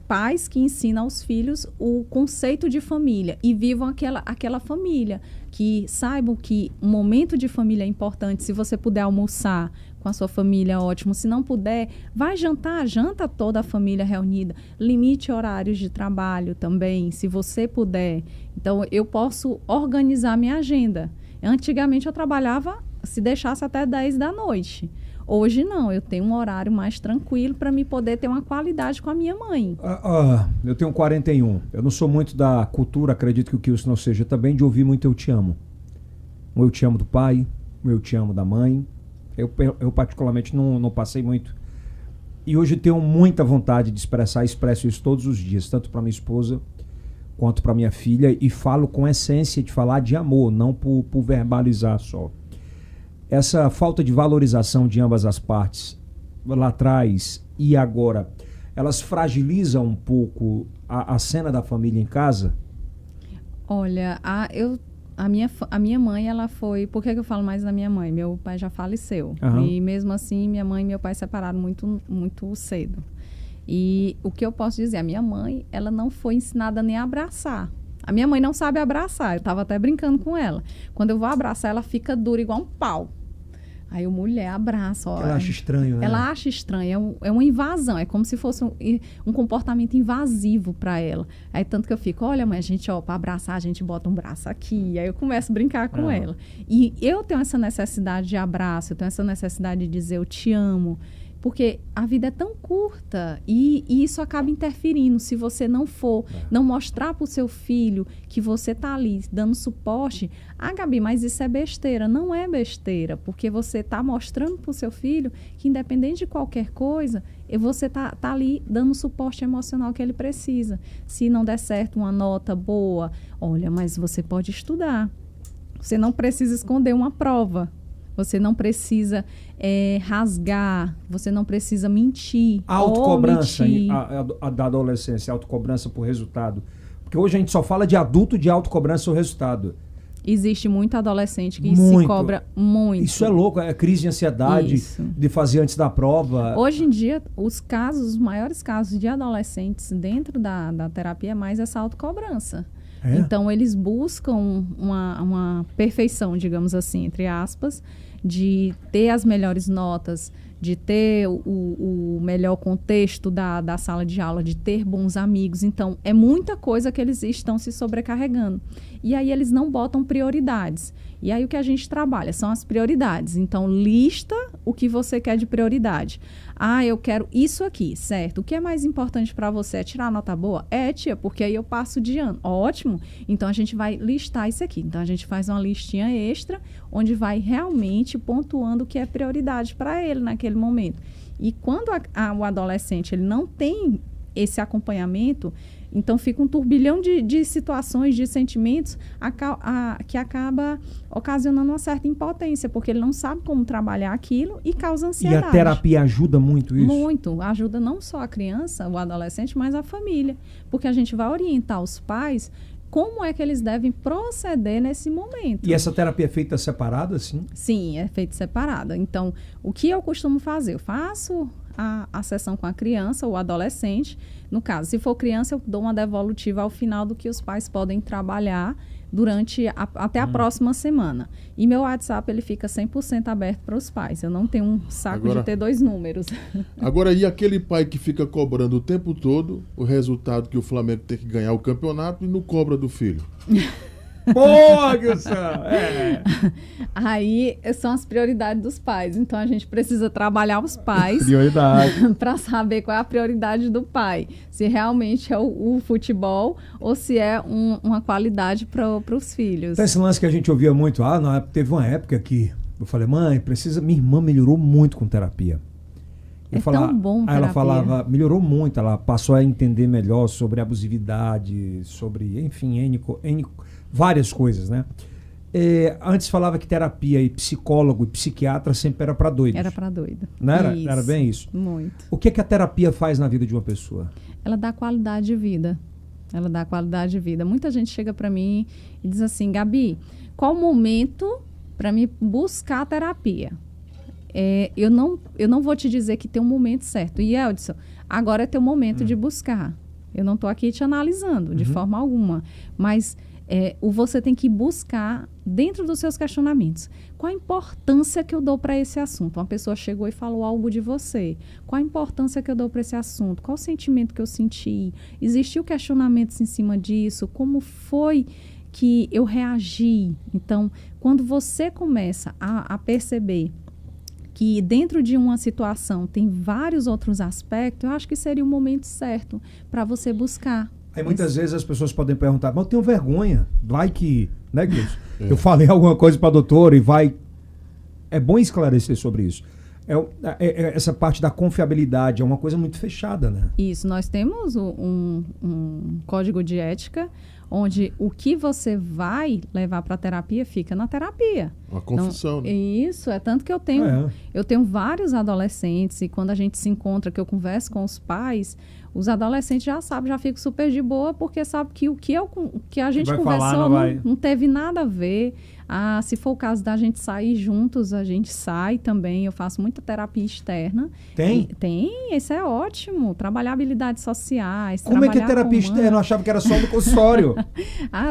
Speaker 3: pais que ensinam aos filhos o conceito de família e vivam aquela família, que saibam que um momento de família é importante. Se você puder almoçar com a sua família, ótimo. Se não puder, vai jantar, janta toda a família reunida. Limite horários de trabalho também, se você puder. Então, eu posso organizar minha agenda. Antigamente, eu trabalhava, se deixasse, até 10 da noite. Hoje não, eu tenho um horário mais tranquilo para me poder ter uma qualidade com a minha mãe.
Speaker 1: Eu tenho 41. Eu não sou muito da cultura, acredito que o Kilson não seja também, de ouvir muito eu te amo. Um eu te amo do pai, um eu te amo da mãe. Eu particularmente não passei muito. E hoje tenho muita vontade de expresso isso todos os dias, tanto para minha esposa quanto para minha filha, e falo com essência de falar de amor, não por verbalizar só. Essa falta de valorização de ambas as partes, lá atrás e agora, elas fragilizam um pouco a cena da família em casa?
Speaker 3: Olha, a minha mãe, ela foi... Por que eu falo mais da minha mãe? Meu pai já faleceu.
Speaker 1: Uhum.
Speaker 3: E mesmo assim, minha mãe e meu pai separaram muito, muito cedo. E o que eu posso dizer? A minha mãe, ela não foi ensinada nem a abraçar. A minha mãe não sabe abraçar. Eu estava até brincando com ela. Quando eu vou abraçar, ela fica dura igual um pau. Aí a mulher abraça. Ó,
Speaker 1: ela acha estranho, né?
Speaker 3: Ela acha estranho. É uma invasão. É como se fosse um comportamento invasivo para ela. Aí tanto que eu fico, olha, mãe, a gente, para abraçar, a gente bota um braço aqui. Aí eu começo a brincar com ela. E eu tenho essa necessidade de abraço. Eu tenho essa necessidade de dizer eu te amo. Porque a vida é tão curta e isso acaba interferindo. Se você não for, não mostrar para o seu filho que você está ali dando suporte, Gabi, mas isso é besteira. Não é besteira, porque você está mostrando para o seu filho que independente de qualquer coisa, você tá ali dando o suporte emocional que ele precisa. Se não der certo uma nota boa, olha, mas você pode estudar. Você não precisa esconder uma prova. Você não precisa rasgar. Você não precisa mentir.
Speaker 1: A autocobrança da adolescência, a autocobrança por resultado. Porque hoje a gente só fala de adulto de autocobrança por resultado.
Speaker 3: Existe muito adolescente que se cobra muito.
Speaker 1: Isso é louco, é crise de ansiedade de fazer antes da prova.
Speaker 3: Hoje em dia, os maiores casos de adolescentes dentro da terapia é mais essa autocobrança. É? Então, eles buscam uma perfeição, digamos assim, entre aspas, de ter as melhores notas, de ter o melhor contexto da sala de aula, de ter bons amigos. Então, é muita coisa que eles estão se sobrecarregando. E aí, eles não botam prioridades. E aí, o que a gente trabalha são as prioridades. Então, lista o que você quer de prioridade. Eu quero isso aqui, certo? O que é mais importante para você é tirar nota boa? Tia, porque aí eu passo de ano. Ótimo. Então, a gente vai listar isso aqui. Então, a gente faz uma listinha extra, onde vai realmente pontuando o que é prioridade para ele naquele momento. E quando o adolescente ele não tem esse acompanhamento, então fica um turbilhão de situações, de sentimentos que acaba ocasionando uma certa impotência, porque ele não sabe como trabalhar aquilo e causa ansiedade.
Speaker 1: E a terapia ajuda muito isso?
Speaker 3: Muito. Ajuda não só a criança, o adolescente, mas a família. Porque a gente vai orientar os pais como é que eles devem proceder nesse momento.
Speaker 1: E essa terapia é feita separada, sim?
Speaker 3: Sim, é feita separada. Então, o que eu costumo fazer? Eu faço a sessão com a criança ou adolescente. No caso, se for criança, eu dou uma devolutiva ao final do que os pais podem trabalhar durante até a próxima semana. E meu WhatsApp, ele fica 100% aberto para os pais. Eu não tenho um saco de ter 2 números.
Speaker 2: Agora, e aquele pai que fica cobrando o tempo todo o resultado que o Flamengo tem que ganhar o campeonato e não cobra do filho?
Speaker 1: Porra, Gilson!
Speaker 3: Aí são as prioridades dos pais. Então a gente precisa trabalhar os pais para saber qual é a prioridade do pai. Se realmente é o futebol ou se é uma qualidade para os filhos.
Speaker 1: Então, esse lance que a gente ouvia muito, teve uma época que eu falei, mãe, minha irmã melhorou muito com terapia.
Speaker 3: Tão bom terapia.
Speaker 1: Ela falava, melhorou muito, ela passou a entender melhor sobre abusividade, sobre, enfim, várias coisas, né? Antes falava que terapia e psicólogo e psiquiatra sempre era para doidos.
Speaker 3: Era para doido.
Speaker 1: Não era? Era bem isso?
Speaker 3: Muito.
Speaker 1: O que a terapia faz na vida de uma pessoa?
Speaker 3: Ela dá qualidade de vida. Ela dá qualidade de vida. Muita gente chega para mim e diz assim, Gabi, qual o momento para mim buscar a terapia? Eu não vou te dizer que tem um momento certo. E, Eldson, agora é teu momento de buscar. Eu não estou aqui te analisando de forma alguma. Mas você tem que buscar dentro dos seus questionamentos. Qual a importância que eu dou para esse assunto? Uma pessoa chegou e falou algo de você. Qual a importância que eu dou para esse assunto? Qual o sentimento que eu senti? Existiu questionamentos em cima disso? Como foi que eu reagi? Então, quando você começa a perceber que dentro de uma situação tem vários outros aspectos, eu acho que seria o momento certo para você buscar.
Speaker 1: Aí muitas vezes as pessoas podem perguntar, mas eu tenho vergonha, vai que, né, Gilson? Eu falei alguma coisa para a doutora e vai... É bom esclarecer sobre isso. Essa parte da confiabilidade é uma coisa muito fechada, né?
Speaker 3: Isso, nós temos um código de ética onde o que você vai levar para a terapia fica na terapia.
Speaker 2: Uma confissão, né?
Speaker 3: Isso, tanto que eu tenho vários adolescentes e quando a gente se encontra, que eu converso com os pais, os adolescentes já sabem, já ficam super de boa, porque sabem que o que a gente conversou não teve nada a ver. Se for o caso da gente sair juntos, a gente sai também. Eu faço muita terapia externa.
Speaker 1: Tem?
Speaker 3: Tem, isso é ótimo. Trabalhar habilidades sociais.
Speaker 1: Como é que é terapia externa? Eu achava que era só no consultório.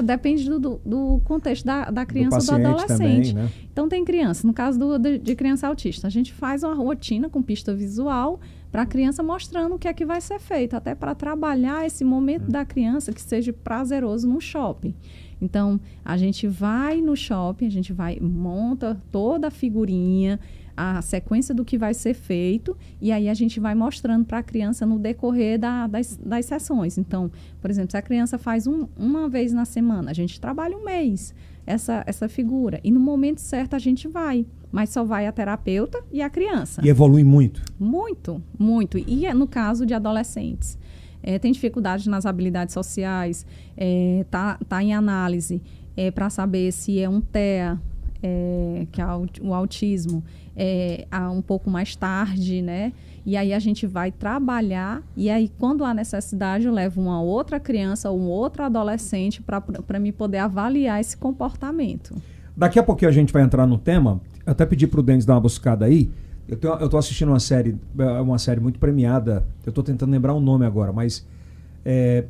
Speaker 3: Depende do contexto da criança ou do adolescente.
Speaker 1: Também, né?
Speaker 3: Então tem criança, no caso de criança autista, a gente faz uma rotina com pista visual para a criança, mostrando o que é que vai ser feito, até para trabalhar esse momento da criança que seja prazeroso no shopping. Então, a gente vai no shopping, monta toda a figurinha, a sequência do que vai ser feito, e aí a gente vai mostrando para a criança no decorrer das sessões. Então, por exemplo, se a criança faz uma vez na semana, a gente trabalha um mês essa figura, e no momento certo a gente vai, mas só vai a terapeuta e a criança.
Speaker 1: E evolui muito?
Speaker 3: Muito, muito. E no caso de adolescentes, tem dificuldade nas habilidades sociais, tá em análise para saber se é um TEA, que é o autismo, um pouco mais tarde, né? E aí a gente vai trabalhar, e aí quando há necessidade eu levo uma outra criança ou um outro adolescente para me poder avaliar esse comportamento.
Speaker 1: Daqui a pouquinho a gente vai entrar no tema. Eu até pedi para o Denis dar uma buscada aí. Eu tô assistindo uma série muito premiada. Eu estou tentando lembrar o nome agora, mas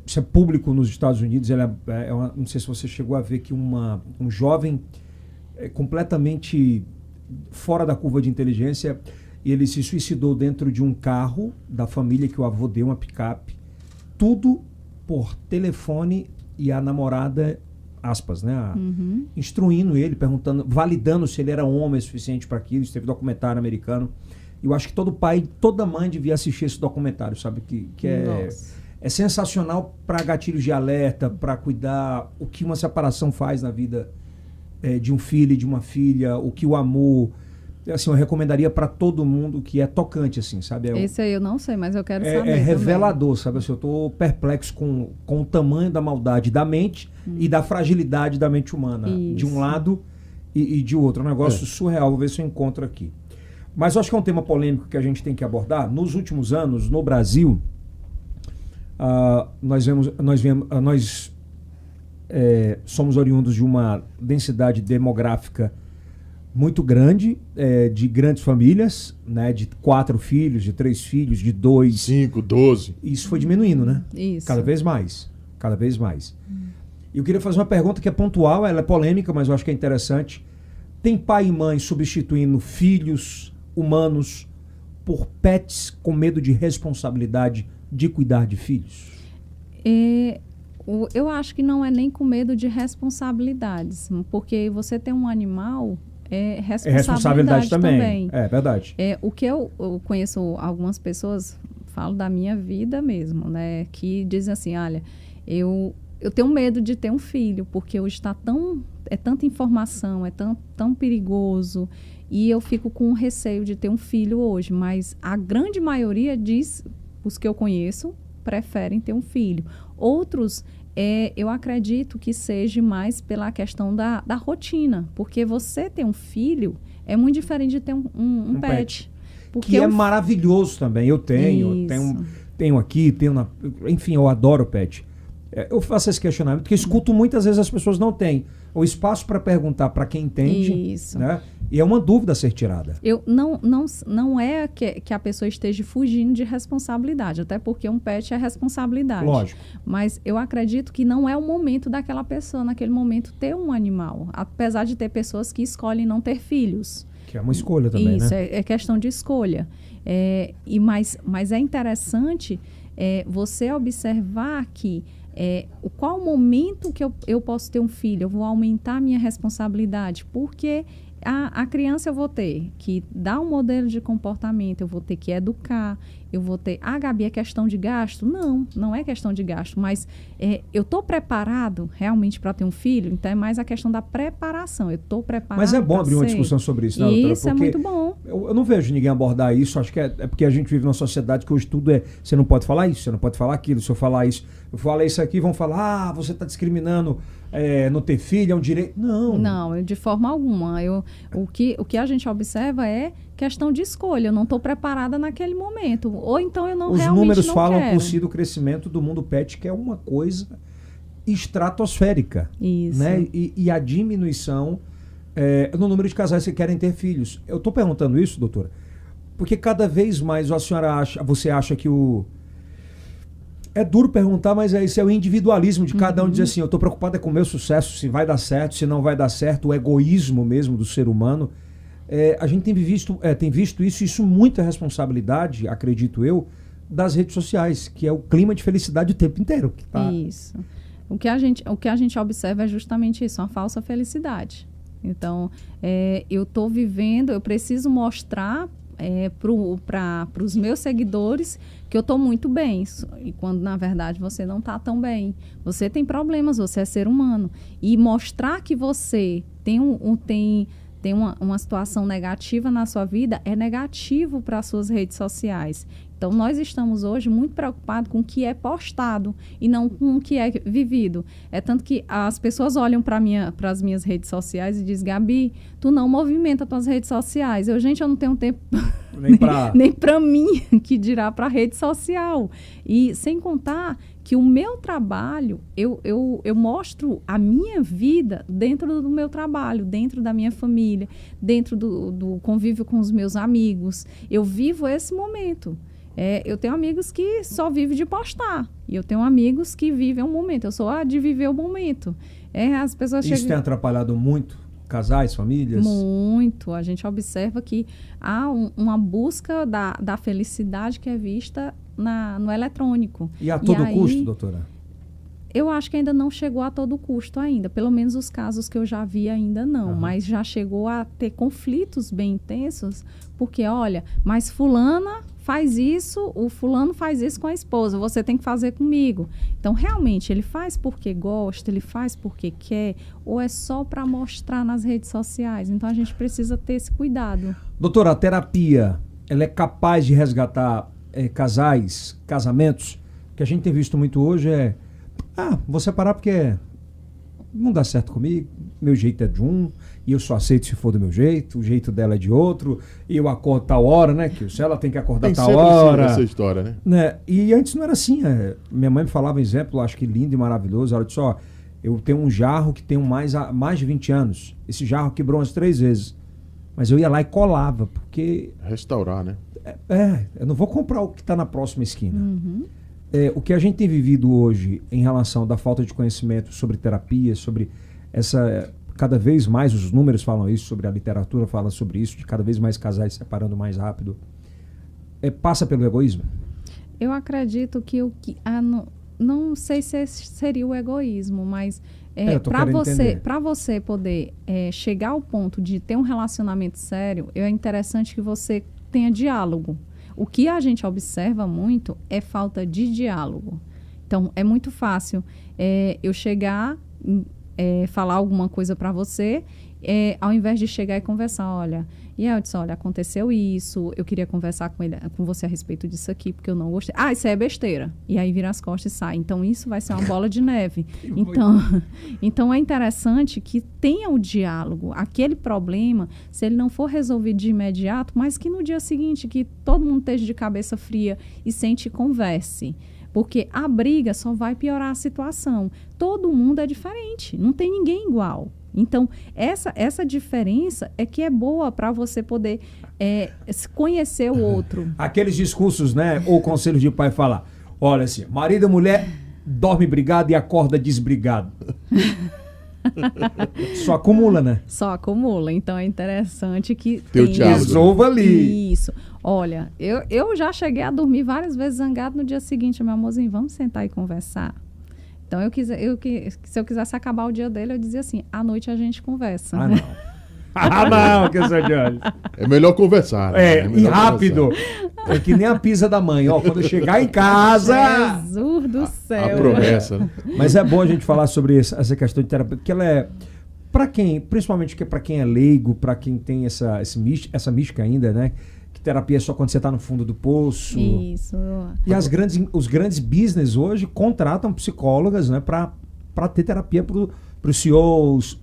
Speaker 1: isso é público nos Estados Unidos. Não sei se você chegou a ver que um jovem completamente fora da curva de inteligência, e ele se suicidou dentro de um carro da família que o avô deu, uma picape. Tudo por telefone, e a namorada, aspas, né? Instruindo ele, perguntando, validando se ele era homem suficiente para aquilo. Isso teve documentário americano. Eu acho que todo pai, toda mãe devia assistir esse documentário, sabe? Que é sensacional para gatilhos de alerta, para cuidar o que uma separação faz na vida de um filho e de uma filha, o que o amor... Assim, eu recomendaria para todo mundo, que é tocante, assim, sabe?
Speaker 3: Esse aí eu não sei, mas eu quero saber.
Speaker 1: É revelador, sabe? Assim, eu estou perplexo com o tamanho da maldade da mente e da fragilidade da mente humana. Isso. De um lado e de outro. É um negócio surreal. Vou ver se eu encontro aqui. Mas eu acho que é um tema polêmico que a gente tem que abordar. Nos últimos anos, no Brasil, nós somos oriundos de uma densidade demográfica muito grande, de grandes famílias, né, de 4 filhos, de 3 filhos, de 2.
Speaker 2: 5, 12.
Speaker 1: Isso foi diminuindo, né?
Speaker 3: Isso.
Speaker 1: Cada vez mais. E eu queria fazer uma pergunta que é pontual, ela é polêmica, mas eu acho que é interessante. Tem pai e mãe substituindo filhos humanos por pets com medo de responsabilidade de cuidar de filhos?
Speaker 3: Eu acho que não é nem com medo de responsabilidades, porque você tem um animal... É responsabilidade também.
Speaker 1: É verdade.
Speaker 3: O que eu conheço algumas pessoas, falo da minha vida mesmo, né? Que dizem assim, olha, eu tenho medo de ter um filho, porque hoje é tanta informação, é tão perigoso, e eu fico com receio de ter um filho hoje. Mas a grande maioria os que eu conheço, preferem ter um filho. Outros... eu acredito que seja mais pela questão da rotina, porque você ter um filho é muito diferente de ter um pet.
Speaker 1: Que é maravilhoso também. Eu tenho aqui, enfim, eu adoro pet. Eu faço esse questionamento porque escuto muitas vezes as pessoas não têm o espaço para perguntar para quem entende.
Speaker 3: Isso.
Speaker 1: Né? E é uma dúvida a ser tirada.
Speaker 3: Não é que a pessoa esteja fugindo de responsabilidade, até porque um pet é responsabilidade.
Speaker 1: Lógico.
Speaker 3: Mas eu acredito que não é o momento daquela pessoa, naquele momento, ter um animal. Apesar de ter pessoas que escolhem não ter filhos.
Speaker 1: Que é uma escolha também,
Speaker 3: Isso,
Speaker 1: né?
Speaker 3: É questão de escolha. Mas é interessante você observar que qual o momento que eu posso ter um filho, eu vou aumentar a minha responsabilidade, porque a criança eu vou ter que dar um modelo de comportamento, eu vou ter que educar, eu vou ter... Gabi, é questão de gasto? Não é questão de gasto, mas eu estou preparado realmente para ter um filho? Então é mais a questão da preparação, eu estou preparado.
Speaker 1: Mas é bom abrir uma discussão sobre isso, né, doutora?
Speaker 3: Isso é muito bom.
Speaker 1: Eu não vejo ninguém abordar isso, acho que é porque a gente vive numa sociedade que hoje tudo você não pode falar isso, você não pode falar aquilo, se eu falar isso, eu falar isso aqui, vão falar, você está discriminando não ter filho, é um direito. Não,
Speaker 3: de forma alguma. O que a gente observa é questão de escolha. Eu não estou preparada naquele momento. Ou então eu realmente não quero. Os números falam por si
Speaker 1: do crescimento do mundo pet, que é uma coisa estratosférica.
Speaker 3: Isso.
Speaker 1: Né? E a diminuição no número de casais que querem ter filhos. Eu estou perguntando isso, doutora, porque cada vez mais você acha que é duro perguntar, mas esse é o individualismo de cada um dizer assim, eu estou preocupado com o meu sucesso, se vai dar certo, se não vai dar certo, o egoísmo mesmo do ser humano. A gente tem visto isso muito é responsabilidade, acredito eu, das redes sociais, que é o clima de felicidade o tempo inteiro. Que tá...
Speaker 3: Isso. O que a gente observa é justamente isso, uma falsa felicidade. Então, eu estou vivendo, eu preciso mostrar para os meus seguidores que eu estou muito bem, e quando na verdade você não está tão bem. Você tem problemas, você é ser humano. E mostrar que você tem uma situação negativa na sua vida é negativo para as suas redes sociais. Então, nós estamos hoje muito preocupados com o que é postado e não com o que é vivido. É tanto que as pessoas olham para as minhas redes sociais e dizem: Gabi, tu não movimenta tuas redes sociais. Eu não tenho tempo nem para mim, que dirá para a rede social. E sem contar que o meu trabalho, eu mostro a minha vida dentro do meu trabalho, dentro da minha família, dentro do convívio com os meus amigos. Eu vivo esse momento. Eu tenho amigos que só vivem de postar. E eu tenho amigos que vivem um momento. Eu sou a de viver o momento. As pessoas
Speaker 1: Isso tem atrapalhado muito casais, famílias?
Speaker 3: Muito. A gente observa que há uma busca da felicidade que é vista no eletrônico.
Speaker 1: E a todo custo, doutora?
Speaker 3: Eu acho que ainda não chegou a todo custo ainda. Pelo menos os casos que eu já vi ainda não. Mas já chegou a ter conflitos bem intensos. Porque, olha, mas fulana faz isso, o fulano faz isso com a esposa, você tem que fazer comigo. Então, realmente, ele faz porque gosta, ele faz porque quer, ou é só para mostrar nas redes sociais? Então, a gente precisa ter esse cuidado.
Speaker 1: Doutora, a terapia, ela é capaz de resgatar casamentos? O que a gente tem visto muito hoje vou separar porque não dá certo comigo, meu jeito é de um, e eu só aceito se for do meu jeito, o jeito dela é de outro, e eu acordo tal hora, né? Que se ela tem que acordar tal hora.
Speaker 2: Essa história,
Speaker 1: né? E antes não era assim. Minha mãe me falava um exemplo, acho que lindo e maravilhoso. Ela disse: eu tenho um jarro que tem mais de 20 anos. Esse jarro quebrou umas 3 vezes. Mas eu ia lá e colava, porque...
Speaker 2: Restaurar, né?
Speaker 1: Eu não vou comprar o que está na próxima esquina. O que a gente tem vivido hoje em relação da falta de conhecimento sobre terapia, sobre cada vez mais os números falam isso, sobre a literatura fala sobre isso, de cada vez mais casais separando mais rápido, passa pelo egoísmo?
Speaker 3: Eu acredito que não sei se seria o egoísmo, mas para você poder chegar ao ponto de ter um relacionamento sério, é interessante que você tenha diálogo. O que a gente observa muito é falta de diálogo. Então, é muito fácil eu chegar, falar alguma coisa para você, ao invés de chegar e conversar: olha, Yeldson, olha, aconteceu isso, eu queria conversar com você a respeito disso aqui, porque eu não gostei. Isso é besteira. E aí vira as costas e sai. Então, isso vai ser uma bola de neve. Então, é interessante que tenha o diálogo. Aquele problema, se ele não for resolvido de imediato, mas que no dia seguinte, que todo mundo esteja de cabeça fria e sente e converse. Porque a briga só vai piorar a situação. Todo mundo é diferente, não tem ninguém igual. Então, essa diferença é que é boa para você poder conhecer o outro. Aqueles discursos, né? Ou conselhos de pai falar: olha assim, marido e mulher dorme brigado e acorda desbrigado. Só acumula, né? Só acumula. Então, é interessante que resolva ali. Isso. Olha, eu já cheguei a dormir várias vezes zangado no dia seguinte. Meu amorzinho, vamos sentar e conversar? Então, se eu quisesse acabar o dia dele, eu dizia assim: à noite a gente conversa. Não, que eu sou de olho.
Speaker 2: É melhor conversar. Né?
Speaker 1: E rápido. Conversar. É que nem a pisa da mãe. Quando eu chegar em casa...
Speaker 3: Jesus do céu.
Speaker 2: A promessa, né?
Speaker 1: Mas é bom a gente falar sobre essa questão de terapia, porque ela é... Para quem, principalmente para quem é leigo, para quem tem essa mística ainda, né? Que terapia é só quando você está no fundo do poço.
Speaker 3: Isso.
Speaker 1: E os grandes business hoje contratam psicólogas, né? Para ter terapia para os CEOs,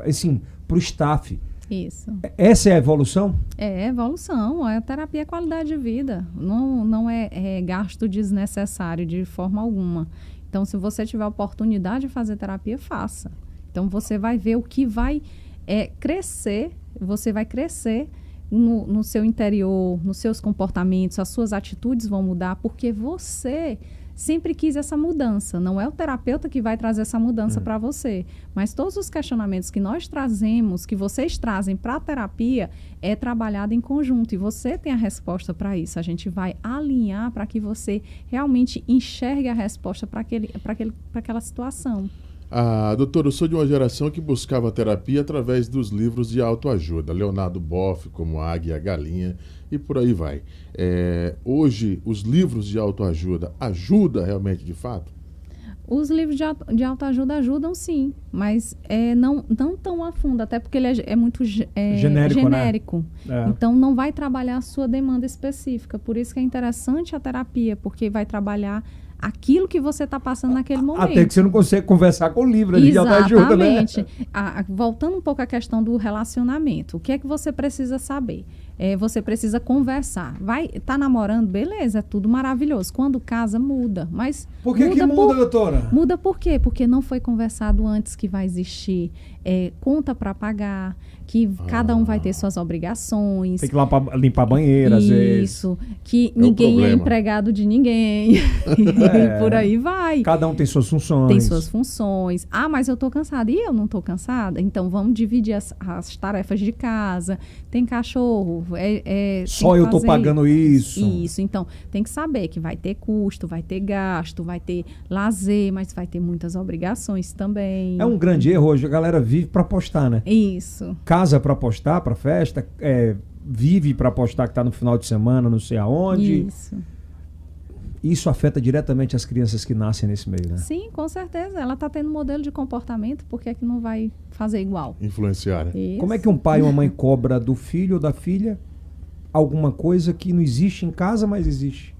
Speaker 1: assim, para o staff.
Speaker 3: Isso.
Speaker 1: Essa é a evolução? É
Speaker 3: evolução. A terapia é qualidade de vida. Não é gasto desnecessário de forma alguma. Então, se você tiver a oportunidade de fazer terapia, faça. Então, você vai ver o que vai crescer. Você vai crescer no seu interior, nos seus comportamentos. As suas atitudes vão mudar porque você sempre quis essa mudança. Não é o terapeuta que vai trazer essa mudança para você, mas todos os questionamentos que nós trazemos, que vocês trazem para a terapia, é trabalhado em conjunto, e você tem a resposta para isso. A gente vai alinhar para que você realmente enxergue a resposta para aquela situação.
Speaker 2: Doutora, eu sou de uma geração que buscava terapia através dos livros de autoajuda. Leonardo Boff, como Águia, a Galinha, e por aí vai. Hoje, os livros de autoajuda ajudam realmente, de fato?
Speaker 3: Os livros de autoajuda ajudam, sim, mas não tão a fundo, até porque ele é muito genérico.
Speaker 1: Né?
Speaker 3: Então, não vai trabalhar a sua demanda específica. Por isso que é interessante a terapia, porque vai trabalhar aquilo que você está passando naquele momento.
Speaker 1: Até que você não consegue conversar com o livro de autoajuda, né?
Speaker 3: Exatamente. Voltando um pouco à questão do relacionamento, o que é que você precisa saber? Você precisa conversar. Tá namorando, beleza, é tudo maravilhoso. Quando casa, muda. Mas
Speaker 1: por que muda, doutora?
Speaker 3: Muda por quê? Porque não foi conversado antes que vai existir conta para pagar, que cada um vai ter suas obrigações.
Speaker 1: Tem que ir lá para limpar a banheira, às vezes.
Speaker 3: Isso, que ninguém é empregado de ninguém. E por aí vai.
Speaker 1: Cada um tem suas funções.
Speaker 3: Tem suas funções. Mas eu tô cansada. E eu não tô cansada? Então, vamos dividir as tarefas de casa. Tem cachorro.
Speaker 1: Só eu tô pagando isso.
Speaker 3: Isso. Então, tem que saber que vai ter custo, vai ter gasto, vai ter lazer, mas vai ter muitas obrigações também.
Speaker 1: É um grande erro hoje. A galera vive para postar, né?
Speaker 3: Isso.
Speaker 1: Casa para postar, para festa. Vive para postar que tá no final de semana, não sei aonde. Isso afeta diretamente as crianças que nascem nesse meio, né?
Speaker 3: Sim, com certeza. Ela está tendo modelo de comportamento, por que é que não vai fazer igual?
Speaker 2: Influenciar, né?
Speaker 3: Isso.
Speaker 1: Como é que um pai ou uma mãe cobra do filho ou da filha alguma coisa que não existe em casa, mas existe?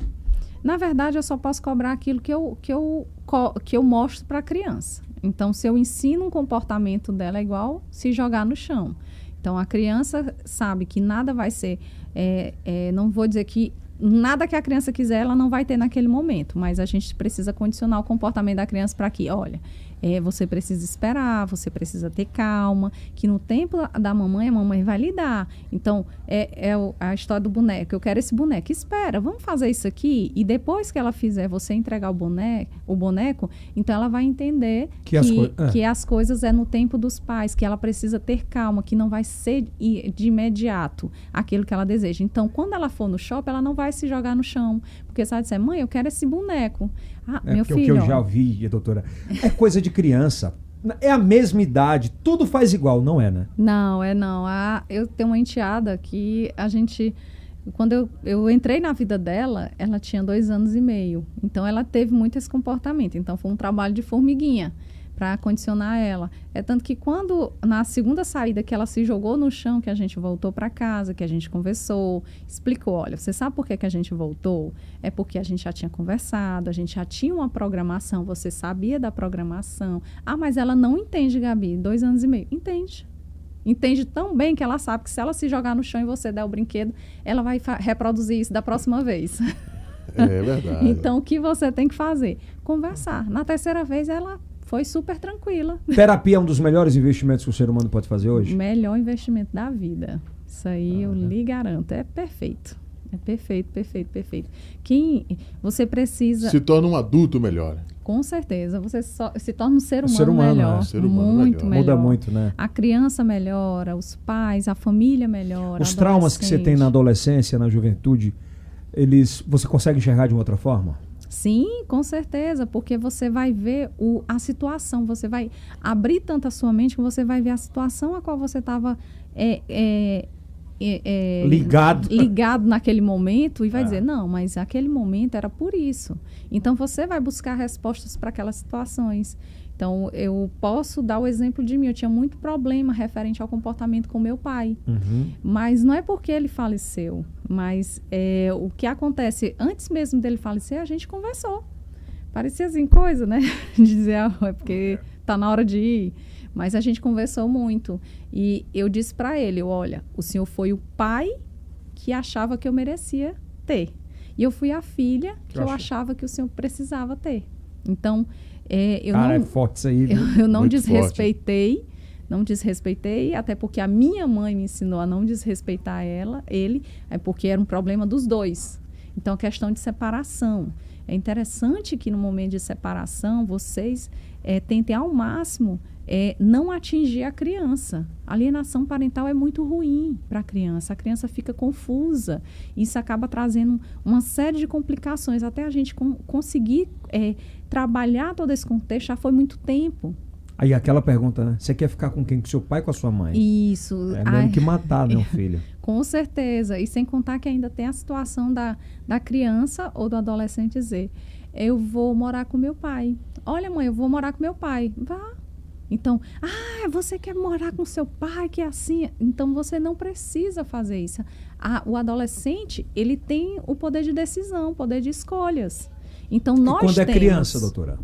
Speaker 3: Na verdade, eu só posso cobrar aquilo que eu mostro para a criança. Então, se eu ensino um comportamento dela, é igual se jogar no chão. Então, a criança sabe que nada vai ser... não vou dizer que nada que a criança quiser, ela não vai ter naquele momento, mas a gente precisa condicionar o comportamento da criança para que, olha, você precisa esperar, você precisa ter calma, que no tempo da mamãe, a mamãe vai lhe dar. Então, a história do boneco. Eu quero esse boneco. Espera, vamos fazer isso aqui, e depois que ela fizer você entregar o boneco, então ela vai entender que as coisas no tempo dos pais, que ela precisa ter calma, que não vai ser de imediato aquilo que ela deseja. Então, quando ela for no shopping, ela não vai se jogar no chão, porque se ela disser, mãe, eu quero esse boneco. Meu filho,
Speaker 1: o que eu já ouvi, doutora, é coisa de criança. É a mesma idade, tudo faz igual, não é, né?
Speaker 3: Não. Eu tenho uma enteada que quando eu entrei na vida dela, ela tinha 2 anos e meio. Então, ela teve muito esse comportamento. Então, foi um trabalho de formiguinha para condicionar ela. Tanto que na segunda saída que ela se jogou no chão, que a gente voltou para casa, que a gente conversou, explicou, olha, você sabe por que a gente voltou? É porque a gente já tinha conversado, a gente já tinha uma programação, você sabia da programação. Mas ela não entende, Gabi, 2 anos e meio. Entende tão bem que ela sabe que se ela se jogar no chão e você der o brinquedo, ela vai reproduzir isso da próxima vez.
Speaker 2: É verdade.
Speaker 3: Então, o que você tem que fazer? Conversar. Na terceira vez, ela foi super tranquila.
Speaker 1: Terapia é um dos melhores investimentos que o ser humano pode fazer hoje?
Speaker 3: O melhor investimento da vida. Isso aí eu lhe garanto. É perfeito. É perfeito. Você precisa...
Speaker 2: Se torna um adulto melhor.
Speaker 3: Com certeza. Você se torna um ser humano melhor.
Speaker 2: Ser humano
Speaker 3: muito melhor.
Speaker 1: Muda muito, né?
Speaker 3: A criança melhora, os pais, a família melhora.
Speaker 1: Os traumas que você tem na adolescência, na juventude, você consegue enxergar de uma outra forma?
Speaker 3: Sim, com certeza, porque você vai ver a situação, você vai abrir tanto a sua mente que você vai ver a situação a qual você estava ligado naquele momento e vai dizer, não, mas aquele momento era por isso. Então, você vai buscar respostas para aquelas situações. Então, eu posso dar o exemplo de mim. Eu tinha muito problema referente ao comportamento com meu pai. Mas não é porque ele faleceu. Mas o que acontece, antes mesmo dele falecer, a gente conversou. Parecia assim, coisa, né? De dizer, é porque tá na hora de ir. Mas a gente conversou muito. E eu disse para ele, olha, o senhor foi o pai que achava que eu merecia ter. E eu fui a filha que eu achava que o senhor precisava ter. Então...
Speaker 1: é forte isso aí.
Speaker 3: Eu não desrespeitei, até porque a minha mãe me ensinou a não desrespeitar ele, porque era um problema dos dois. Então, questão de separação. É interessante que no momento de separação, vocês tentem ao máximo não atingir a criança. A alienação parental é muito ruim para a criança fica confusa. Isso acaba trazendo uma série de complicações. Até a gente conseguir trabalhar todo esse contexto já foi muito tempo.
Speaker 1: Aí aquela pergunta, né? Você quer ficar com quem? Com seu pai ou com a sua mãe?
Speaker 3: Isso.
Speaker 1: É mesmo que matar, né, um filho?
Speaker 3: Com certeza. E sem contar que ainda tem a situação da criança ou do adolescente dizer, eu vou morar com meu pai. Olha, mãe, eu vou morar com meu pai. Vá. Então, você quer morar com seu pai, que é assim? Então, você não precisa fazer isso. O adolescente, ele tem o poder de decisão, o poder de escolhas. Então, nós temos...
Speaker 1: E quando é criança, doutora?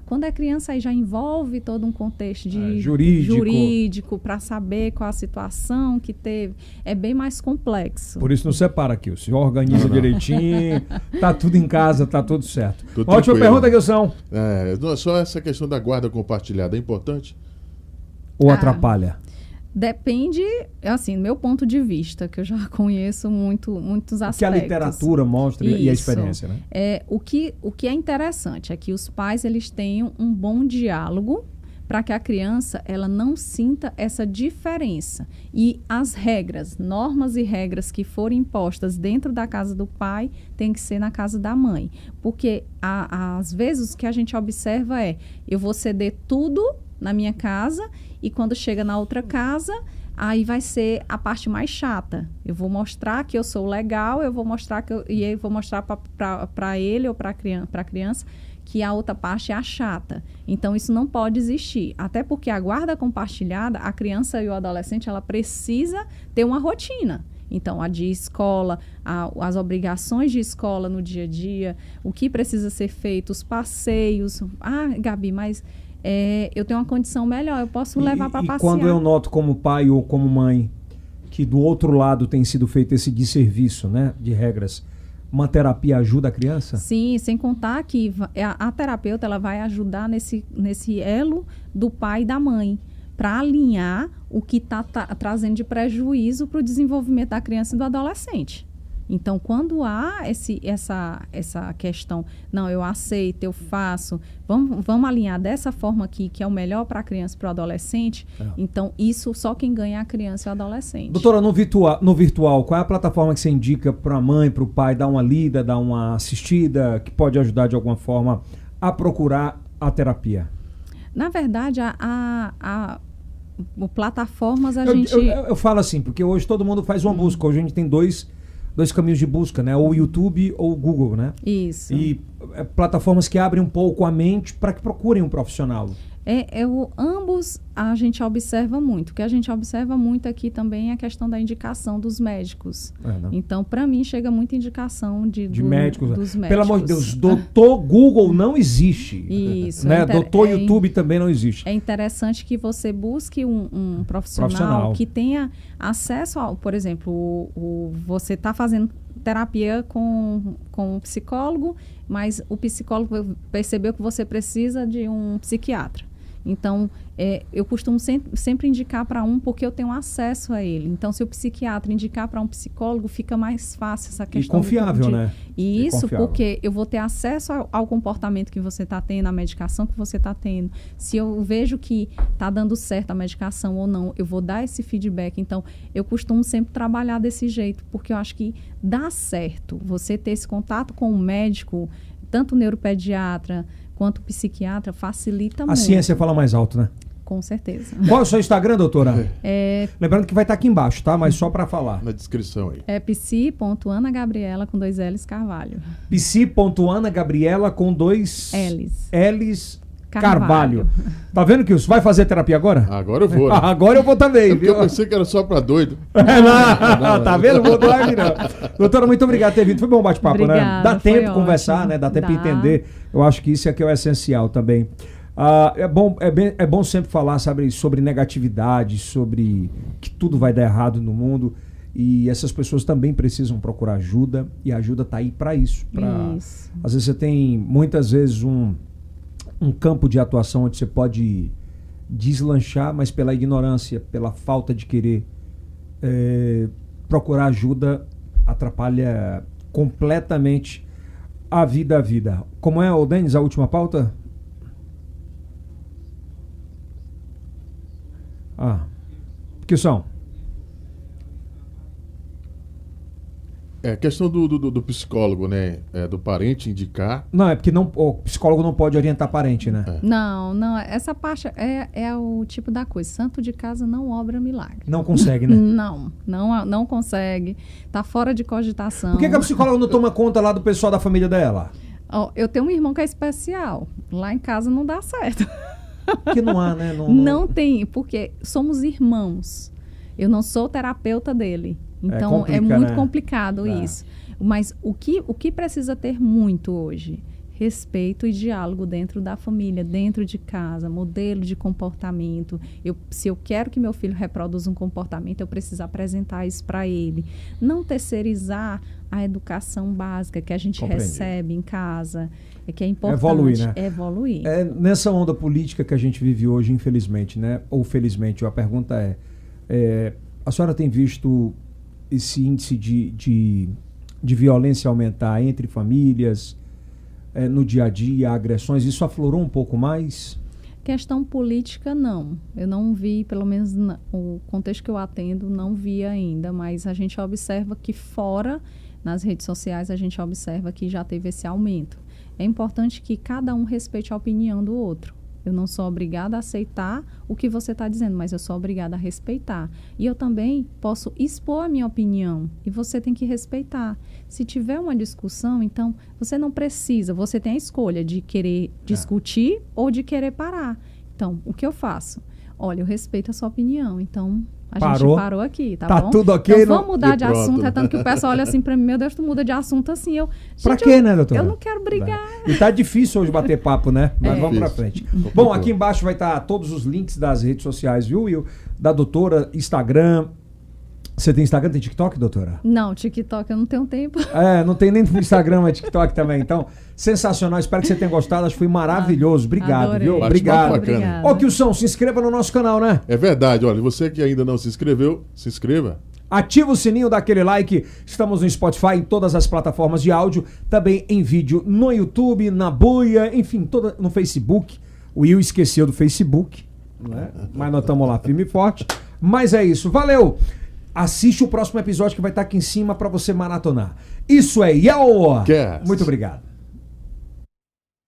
Speaker 3: Quando é criança, aí já envolve todo um contexto de jurídico para saber qual a situação que teve. É bem mais complexo.
Speaker 1: Por isso não separa aqui. O senhor organiza direitinho, tá tudo em casa, tá tudo certo. Ótima pergunta, Gilson.
Speaker 2: Só essa questão da guarda compartilhada é importante?
Speaker 1: Ou atrapalha?
Speaker 3: Depende, assim, do meu ponto de vista, que eu já conheço muitos aspectos.
Speaker 1: O que a literatura mostra e a experiência, né?
Speaker 3: O que é interessante é que os pais, eles tenham um bom diálogo para que a criança, ela não sinta essa diferença. E as normas e regras que forem impostas dentro da casa do pai, tem que ser na casa da mãe. Porque, às vezes, o que a gente observa eu vou ceder tudo na minha casa e quando chega na outra casa, aí vai ser a parte mais chata. Eu vou mostrar que eu sou legal, eu vou mostrar para ele ou para a criança que a outra parte é a chata. Então, isso não pode existir. Até porque a guarda compartilhada, a criança e o adolescente, ela precisa ter uma rotina. Então, a de escola, as obrigações de escola no dia a dia, o que precisa ser feito, os passeios. Gabi, mas... eu tenho uma condição melhor, eu posso levar para passear.
Speaker 1: E quando eu noto como pai ou como mãe que do outro lado tem sido feito esse desserviço, né, de regras, uma terapia ajuda a criança?
Speaker 3: Sim, sem contar que a terapeuta ela vai ajudar nesse elo do pai e da mãe, para alinhar o que está trazendo de prejuízo para o desenvolvimento da criança e do adolescente. Então, quando há essa questão, não, eu aceito, eu faço, vamos alinhar dessa forma aqui, que é o melhor para a criança e para o adolescente, então isso só quem ganha é a criança e o adolescente.
Speaker 1: Doutora, no virtual, qual é a plataforma que você indica para a mãe, para o pai, dar uma lida, dar uma assistida, que pode ajudar de alguma forma a procurar a terapia?
Speaker 3: Na verdade, plataformas
Speaker 1: Eu falo assim, porque hoje todo mundo faz uma busca, hoje a gente tem dois caminhos de busca, né? Ou YouTube ou Google, né?
Speaker 3: Isso.
Speaker 1: E plataformas que abrem um pouco a mente para que procurem um profissional.
Speaker 3: Ambos a gente observa muito. O que a gente observa muito aqui também é a questão da indicação dos médicos. Então, para mim, chega muita indicação de
Speaker 1: médicos.
Speaker 3: Dos médicos.
Speaker 1: Pelo amor de Deus, doutor Google não existe.
Speaker 3: Isso.
Speaker 1: Né? Doutor YouTube também não existe.
Speaker 3: É interessante que você busque um profissional que tenha acesso ao, por exemplo, você está fazendo terapia com um psicólogo, mas o psicólogo percebeu que você precisa de um psiquiatra. Então, eu costumo sempre indicar para porque eu tenho acesso a ele. Então, se o psiquiatra indicar para um psicólogo, fica mais fácil essa questão.
Speaker 1: E confiável, né?
Speaker 3: E isso porque eu vou ter acesso ao comportamento que você está tendo, à medicação que você está tendo. Se eu vejo que está dando certo a medicação ou não, eu vou dar esse feedback. Então, eu costumo sempre trabalhar desse jeito, porque eu acho que dá certo você ter esse contato com o médico, tanto o neuropediatra quanto o psiquiatra, facilita muito.
Speaker 1: A ciência fala mais alto, né?
Speaker 3: Com certeza.
Speaker 1: Qual é o seu Instagram, doutora? Lembrando que vai estar aqui embaixo, tá? Mas só para falar.
Speaker 2: Na descrição aí.
Speaker 3: É psi.anagabriela com 2 L's Carvalho.
Speaker 1: psi.anagabriela com 2 L's Carvalho. Tá vendo que isso vai fazer terapia agora?
Speaker 2: Agora eu vou. Né?
Speaker 1: Agora eu vou também, viu?
Speaker 2: Eu pensei que era só pra doido.
Speaker 1: Não, tá vendo? Vou doar aqui, não. Doutora, muito obrigado por ter vindo. Foi bom bate-papo, né? Dá tempo de conversar, né? Dá tempo de entender. Eu acho que isso aqui é o essencial também. É bom sempre falar, sabe, sobre negatividade, sobre que tudo vai dar errado no mundo. E essas pessoas também precisam procurar ajuda. E a ajuda tá aí para isso. Às vezes você tem, muitas vezes, um campo de atuação onde você pode deslanchar, mas pela ignorância, pela falta de querer procurar ajuda, atrapalha completamente a vida. Como é, ô Denis, a última pauta? Que são?
Speaker 2: Questão do psicólogo, né? Do parente indicar.
Speaker 1: Não, é porque o psicólogo não pode orientar parente, né?
Speaker 3: Não, essa parte é o tipo da coisa. Santo de casa não obra milagre.
Speaker 1: Não consegue, né?
Speaker 3: Não consegue. Tá fora de cogitação.
Speaker 1: Por que a psicóloga não toma conta lá do pessoal da família dela?
Speaker 3: Eu tenho um irmão que é especial. Lá em casa não dá certo.
Speaker 1: Porque não há, né?
Speaker 3: Não tem, porque somos irmãos. Eu não sou terapeuta dele. Então, é muito complicado isso. Mas o que precisa ter muito hoje? Respeito e diálogo dentro da família, dentro de casa, modelo de comportamento. Se eu quero que meu filho reproduza um comportamento, eu preciso apresentar isso para ele. Não terceirizar a educação básica que a gente recebe em casa, que é importante.
Speaker 1: Evoluir, né?
Speaker 3: Evoluir.
Speaker 1: Nessa onda política que a gente vive hoje, infelizmente, né? Ou felizmente, a pergunta a senhora tem visto esse índice de violência aumentar entre famílias, no dia a dia, agressões, isso aflorou um pouco mais?
Speaker 3: Questão política, não. Eu não vi, pelo menos o contexto que eu atendo, não vi ainda, mas a gente observa que fora, nas redes sociais, a gente observa que já teve esse aumento. É importante que cada um respeite a opinião do outro. Eu não sou obrigada a aceitar o que você está dizendo, mas eu sou obrigada a respeitar. E eu também posso expor a minha opinião e você tem que respeitar. Se tiver uma discussão, então, você não precisa, você tem a escolha de querer discutir ou de querer parar. Então, o que eu faço? Olha, eu respeito a sua opinião, então a gente parou aqui, tá bom?
Speaker 1: Tudo ok?
Speaker 3: Então, vamos mudar de assunto, é tanto que o pessoal olha assim pra mim, meu Deus, tu muda de assunto assim,
Speaker 1: pra quê, né, doutora?
Speaker 3: Eu não quero brigar.
Speaker 1: E tá difícil hoje bater papo, né? Mas vamos pra frente. Bom, aqui embaixo vai estar todos os links das redes sociais, viu, Will? Da doutora, Instagram. Você tem Instagram, tem TikTok, doutora?
Speaker 3: Não, TikTok eu não tenho tempo.
Speaker 1: Não tem nem Instagram, mas TikTok também. Então, sensacional. Espero que você tenha gostado. Acho que foi maravilhoso. Obrigado,
Speaker 3: adorei.
Speaker 1: viu? Obrigado.
Speaker 3: Obrigada.
Speaker 1: Ô, Kilson, se inscreva no nosso canal, né?
Speaker 2: É verdade. Olha, você que ainda não se inscreveu, se inscreva.
Speaker 1: Ativa o sininho, dá aquele like. Estamos no Spotify, em todas as plataformas de áudio. Também em vídeo no YouTube, na Buia, enfim, no Facebook. O Will esqueceu do Facebook, né? Mas nós estamos lá firme e forte. Mas é isso. Valeu! Assiste o próximo episódio que vai estar aqui em cima para você maratonar. Isso é Yao! Muito obrigado.